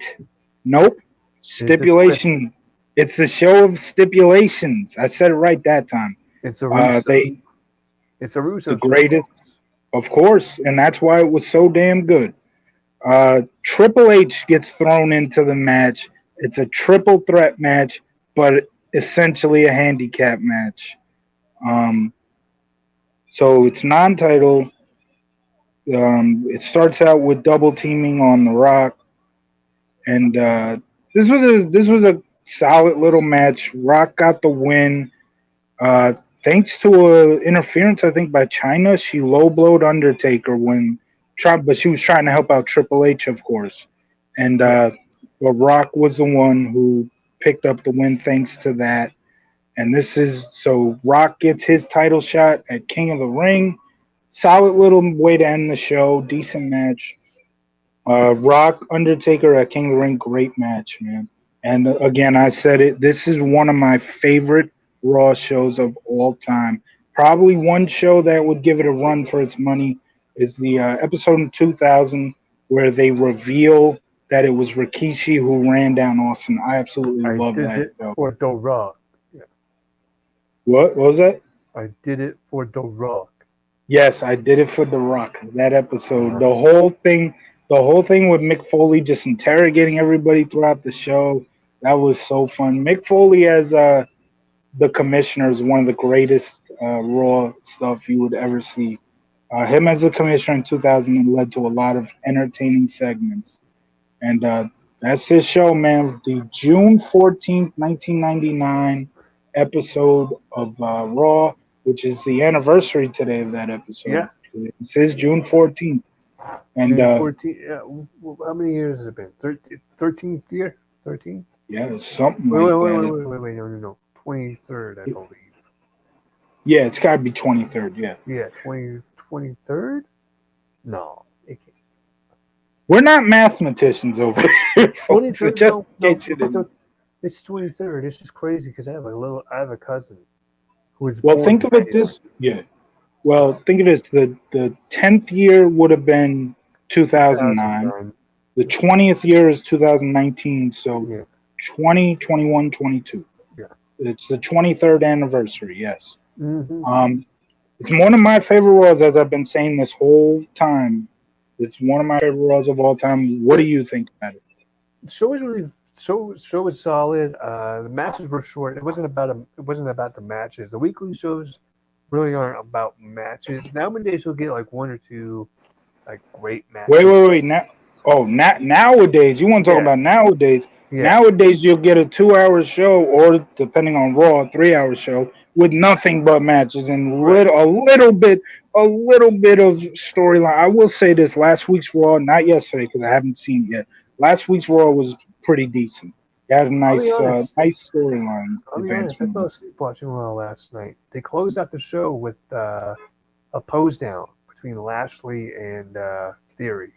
nope, stipulation. It's the show of stipulations. I said it right that time. It's a Russo. It's a Russo. The greatest, of course, and that's why it was so damn good. Triple H gets thrown into the match. It's a triple threat match, but essentially a handicap match. So it's non-title. It starts out with double teaming on The Rock, and this was a solid little match. Rock got the win. Thanks to interference, I think, by Chyna. She low-blowed Undertaker but she was trying to help out Triple H, of course. And but Rock was the one who picked up the win thanks to that. And so Rock gets his title shot at King of the Ring. Solid little way to end the show. Decent match. Rock, Undertaker at King of the Ring, great match, man. And again, I said it, this is one of my favorite Raw shows of all time. Probably one show that would give it a run for its money is the episode in 2000 where they reveal that it was Rikishi who ran down Austin. I absolutely love that. I did it for The Rock. Yeah. What was that? I did it for The Rock. Yes, I did it for The Rock. That episode, the whole thing with Mick Foley just interrogating everybody throughout the show. That was so fun. Mick Foley as the commissioner is one of the greatest Raw stuff you would ever see. Him as the commissioner in 2000 led to a lot of entertaining segments. And that's his show, man. The June 14th, 1999 episode of Raw, which is the anniversary today of that episode. Yeah. It says June 14th. And June 14th, how many years has it been? 13th year? 13? Yeah, something like that. Wait, no. 23rd, I believe. Yeah, it's got to be 23rd, yeah. Yeah, 23rd. 23rd? No, it can't. We're not mathematicians over here, folks. So 23rd? just No, in case you didn't. it's 23rd. It's just crazy because I have a cousin who was Well, born think of it this. Yeah. Well, think of this: the 10th year would have been 2009. 2009. The 20th year is 2019. So Yeah, 20, 21, 22. yeah. It's the 23rd anniversary. Yes. Mm-hmm. It's one of my favorite Raws, as I've been saying this whole time. It's one of my favorite Raws of all time. What do you think about it? The show was really show was solid. The matches were short. It wasn't about the matches. The weekly shows really aren't about matches. Nowadays you'll get like one or two like great matches. Wait. Nowadays, you want to talk Yeah. about nowadays? Yeah. Nowadays, you'll get a 2-hour show, or depending on Raw, a 3-hour show with nothing but matches and Right. a little bit of storyline. I will say this: last week's Raw, not yesterday because I haven't seen it yet. Last week's Raw was pretty decent. It had a nice storyline I'll be honest. I advancement. fell asleep watching Raw last night. They closed out the show with a pose down between Lashley and Theory.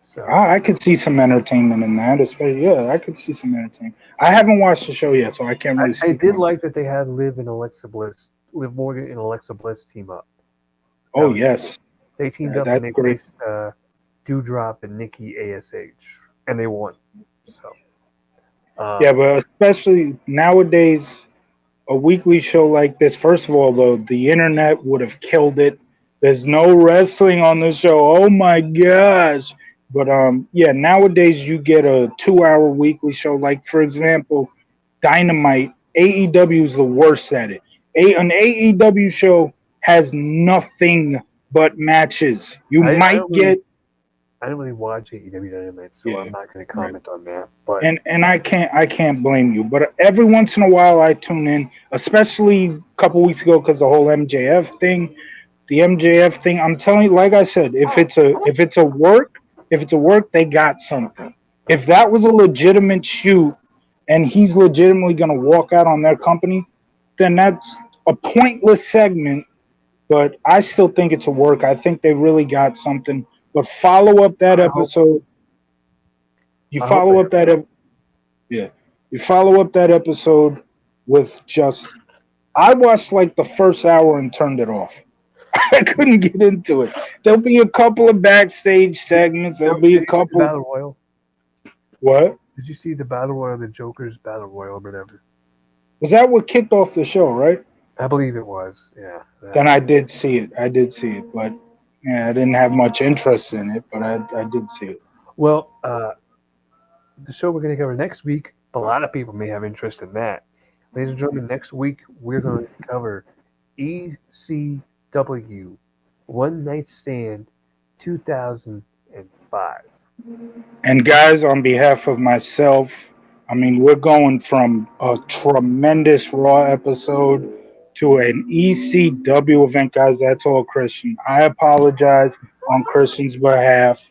So I could see some entertainment in that, especially. Yeah, I could see some entertainment. I haven't watched the show yet, so I can't really. I did like that they had Liv Morgan and Alexa Bliss team up. Oh yes, they teamed up and they faced Doudrop and Nicki ASH, and they won. So yeah, but especially nowadays, a weekly show like this. First of all, the internet would have killed it. There's no wrestling on the show. Oh my gosh. But yeah, nowadays you get a 2-hour weekly show. Like for example, Dynamite. AEW is the worst at it. An AEW show has nothing but matches. I don't really watch AEW Dynamite, so I'm not going to comment on that. But and I can't blame you. But every once in a while I tune in, especially a couple weeks ago because the whole MJF thing. The MJF thing. I'm telling you, like I said, if it's a work, they got something. If that was a legitimate shoot and he's legitimately going to walk out on their company, then that's a pointless segment. But I still think it's a work. I think they really got something. But follow up that episode. You follow up that episode with just. I watched like the first hour and turned it off. I couldn't get into it. There'll be a couple of backstage segments. There'll be a couple. Battle Royal. What? Did you see the Battle Royal, the Joker's Battle Royal, or whatever? Was that what kicked off the show, right? I believe it was, yeah. Then I did see it. But yeah, I didn't have much interest in it, but I did see it. Well, the show we're going to cover next week, a lot of people may have interest in that. Ladies and gentlemen, next week we're going to cover ECW One Night Stand 2005. And guys, on behalf of myself, I mean, we're going from a tremendous Raw episode to an ECW event, guys. That's all Christian. I apologize on Christian's behalf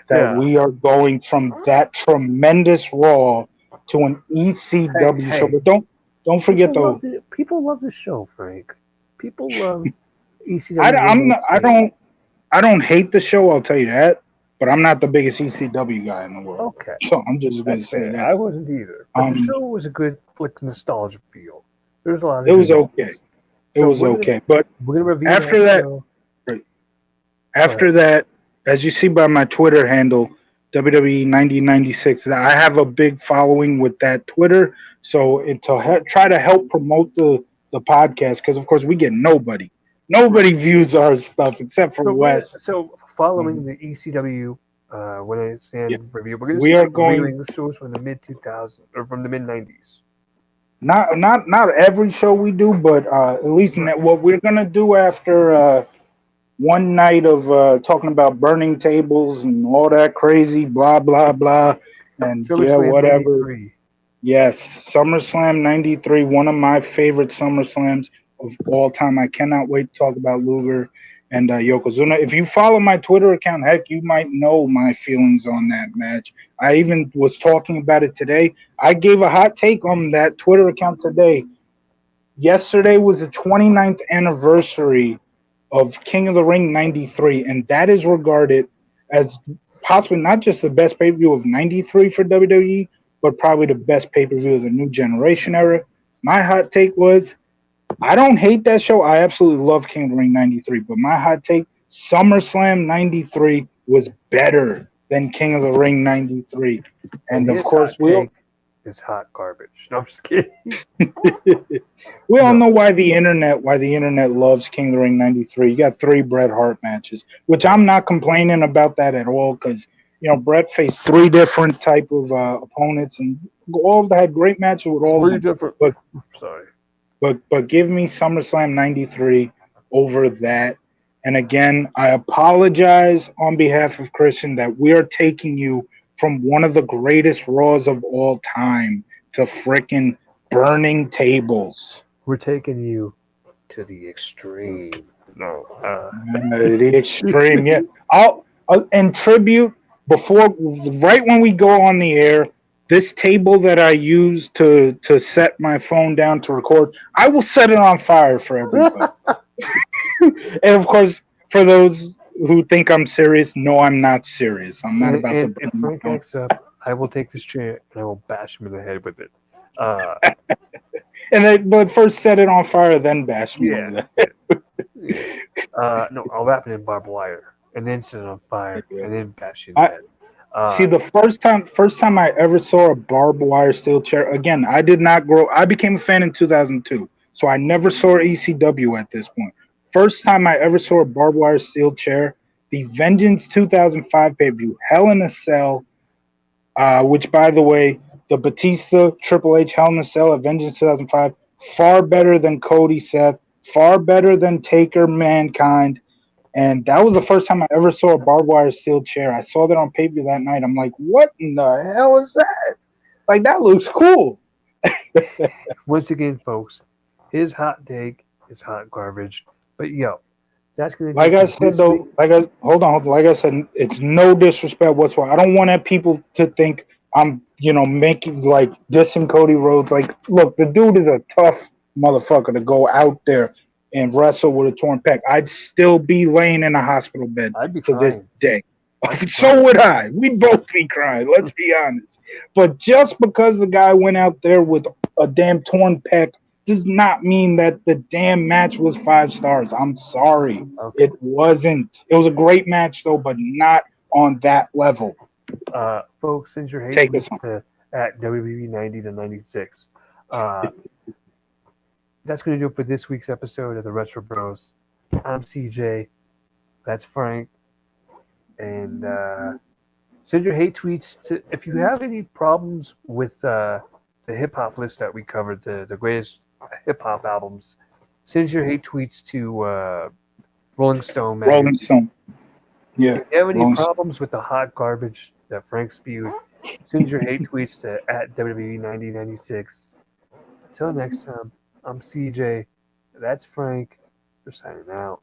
that we are going from that tremendous Raw to an ECW show. But don't forget though. People love the show, Frank. People love ECW. I don't hate the show. I'll tell you that. But I'm not the biggest ECW guy in the world. Okay. So I'm just going to say that. I wasn't either. But the show was a good nostalgia feel. There's a lot of It was okay. It was okay. But we're gonna review after that, as you see by my Twitter handle, WWE 9096, I have a big following with that Twitter. So try to help promote the podcast, because of course we get nobody views our stuff except for Wes. So following the ECW When I Stand review, we are going shows from the mid 2000s or from the mid 90s. Not every show we do, but at least what we're gonna do after one night of talking about burning tables and all that crazy blah blah blah, and whatever. 93. Yes, SummerSlam '93, one of my favorite SummerSlams of all time. I cannot wait to talk about Luger and Yokozuna. If you follow my Twitter account, heck, you might know my feelings on that match. I even was talking about it today. I gave a hot take on that Twitter account today. Yesterday was the 29th anniversary of King of the Ring 93, and that is regarded as possibly not just the best pay-per-view of 93 for WWE, but probably the best pay-per-view of the new generation era. My hot take was, I don't hate that show. I absolutely love King of the Ring 93, but my hot take, SummerSlam 93 was better than King of the Ring 93. And of course, is hot garbage. No, I'm just kidding. We all know why the internet loves King of the Ring 93. You got 3 Bret Hart matches, which I'm not complaining about that at all, because Bret faced 3 different type of opponents, and all had great matches with all of them. Different. But sorry. But give me SummerSlam 93 over that. And again, I apologize on behalf of Christian that we are taking you from one of the greatest Raws of all time to frickin' burning tables. We're taking you to the extreme. No. The extreme, yeah. I'll in tribute, right when we go on the air, this table that I use to set my phone down to record, I will set it on fire for everybody. And of course, for those who think I'm serious, no, I'm not serious. I'm not about to burn. If Frank acts up, I will take this chair and I will bash him in the head with it. But first set it on fire, then bash me over the head. Yeah. No, I'll wrap it in barbed wire and then set it on fire and then bash you in the head. See, the first time I ever saw a barbed wire steel chair, again, I did not grow. I became a fan in 2002, so I never saw ECW at this point. First time I ever saw a barbed wire steel chair, the Vengeance 2005 pay-per-view, Hell in a Cell, which, by the way, the Batista Triple H Hell in a Cell at Vengeance 2005, far better than Cody Seth, far better than Taker Mankind. And that was the first time I ever saw a barbed wire steel chair. I saw that on pay-per-view that night. I'm like, what in the hell is that? Like, that looks cool. Once again, folks, his hot take is hot garbage. But that's gonna. Like I said, though, hold on. Like I said, it's no disrespect whatsoever. I don't want people to think I'm, making like dissing Cody Rhodes. Like, look, the dude is a tough motherfucker to go out there and wrestle with a torn pec. I'd still be laying in a hospital bed to this day. So would I. We'd both be crying. Let's be honest. But just because the guy went out there with a damn torn pec does not mean that the damn match was 5 stars. I'm sorry. Okay. It wasn't. It was a great match, though, but not on that level. Folks, send your hate tweets at WBB90 to 96. That's going to do it for this week's episode of the Retro Bros. I'm CJ. That's Frank. And send your hate tweets to, if you have any problems with the hip-hop list that we covered, the greatest hip-hop albums, send your hate tweets to Rolling Stone. Rolling Stone. Yeah. If you have any problems with the hot garbage that Frank spewed, send your hate tweets to at WB9096. Until next time, I'm CJ. That's Frank. We're signing out.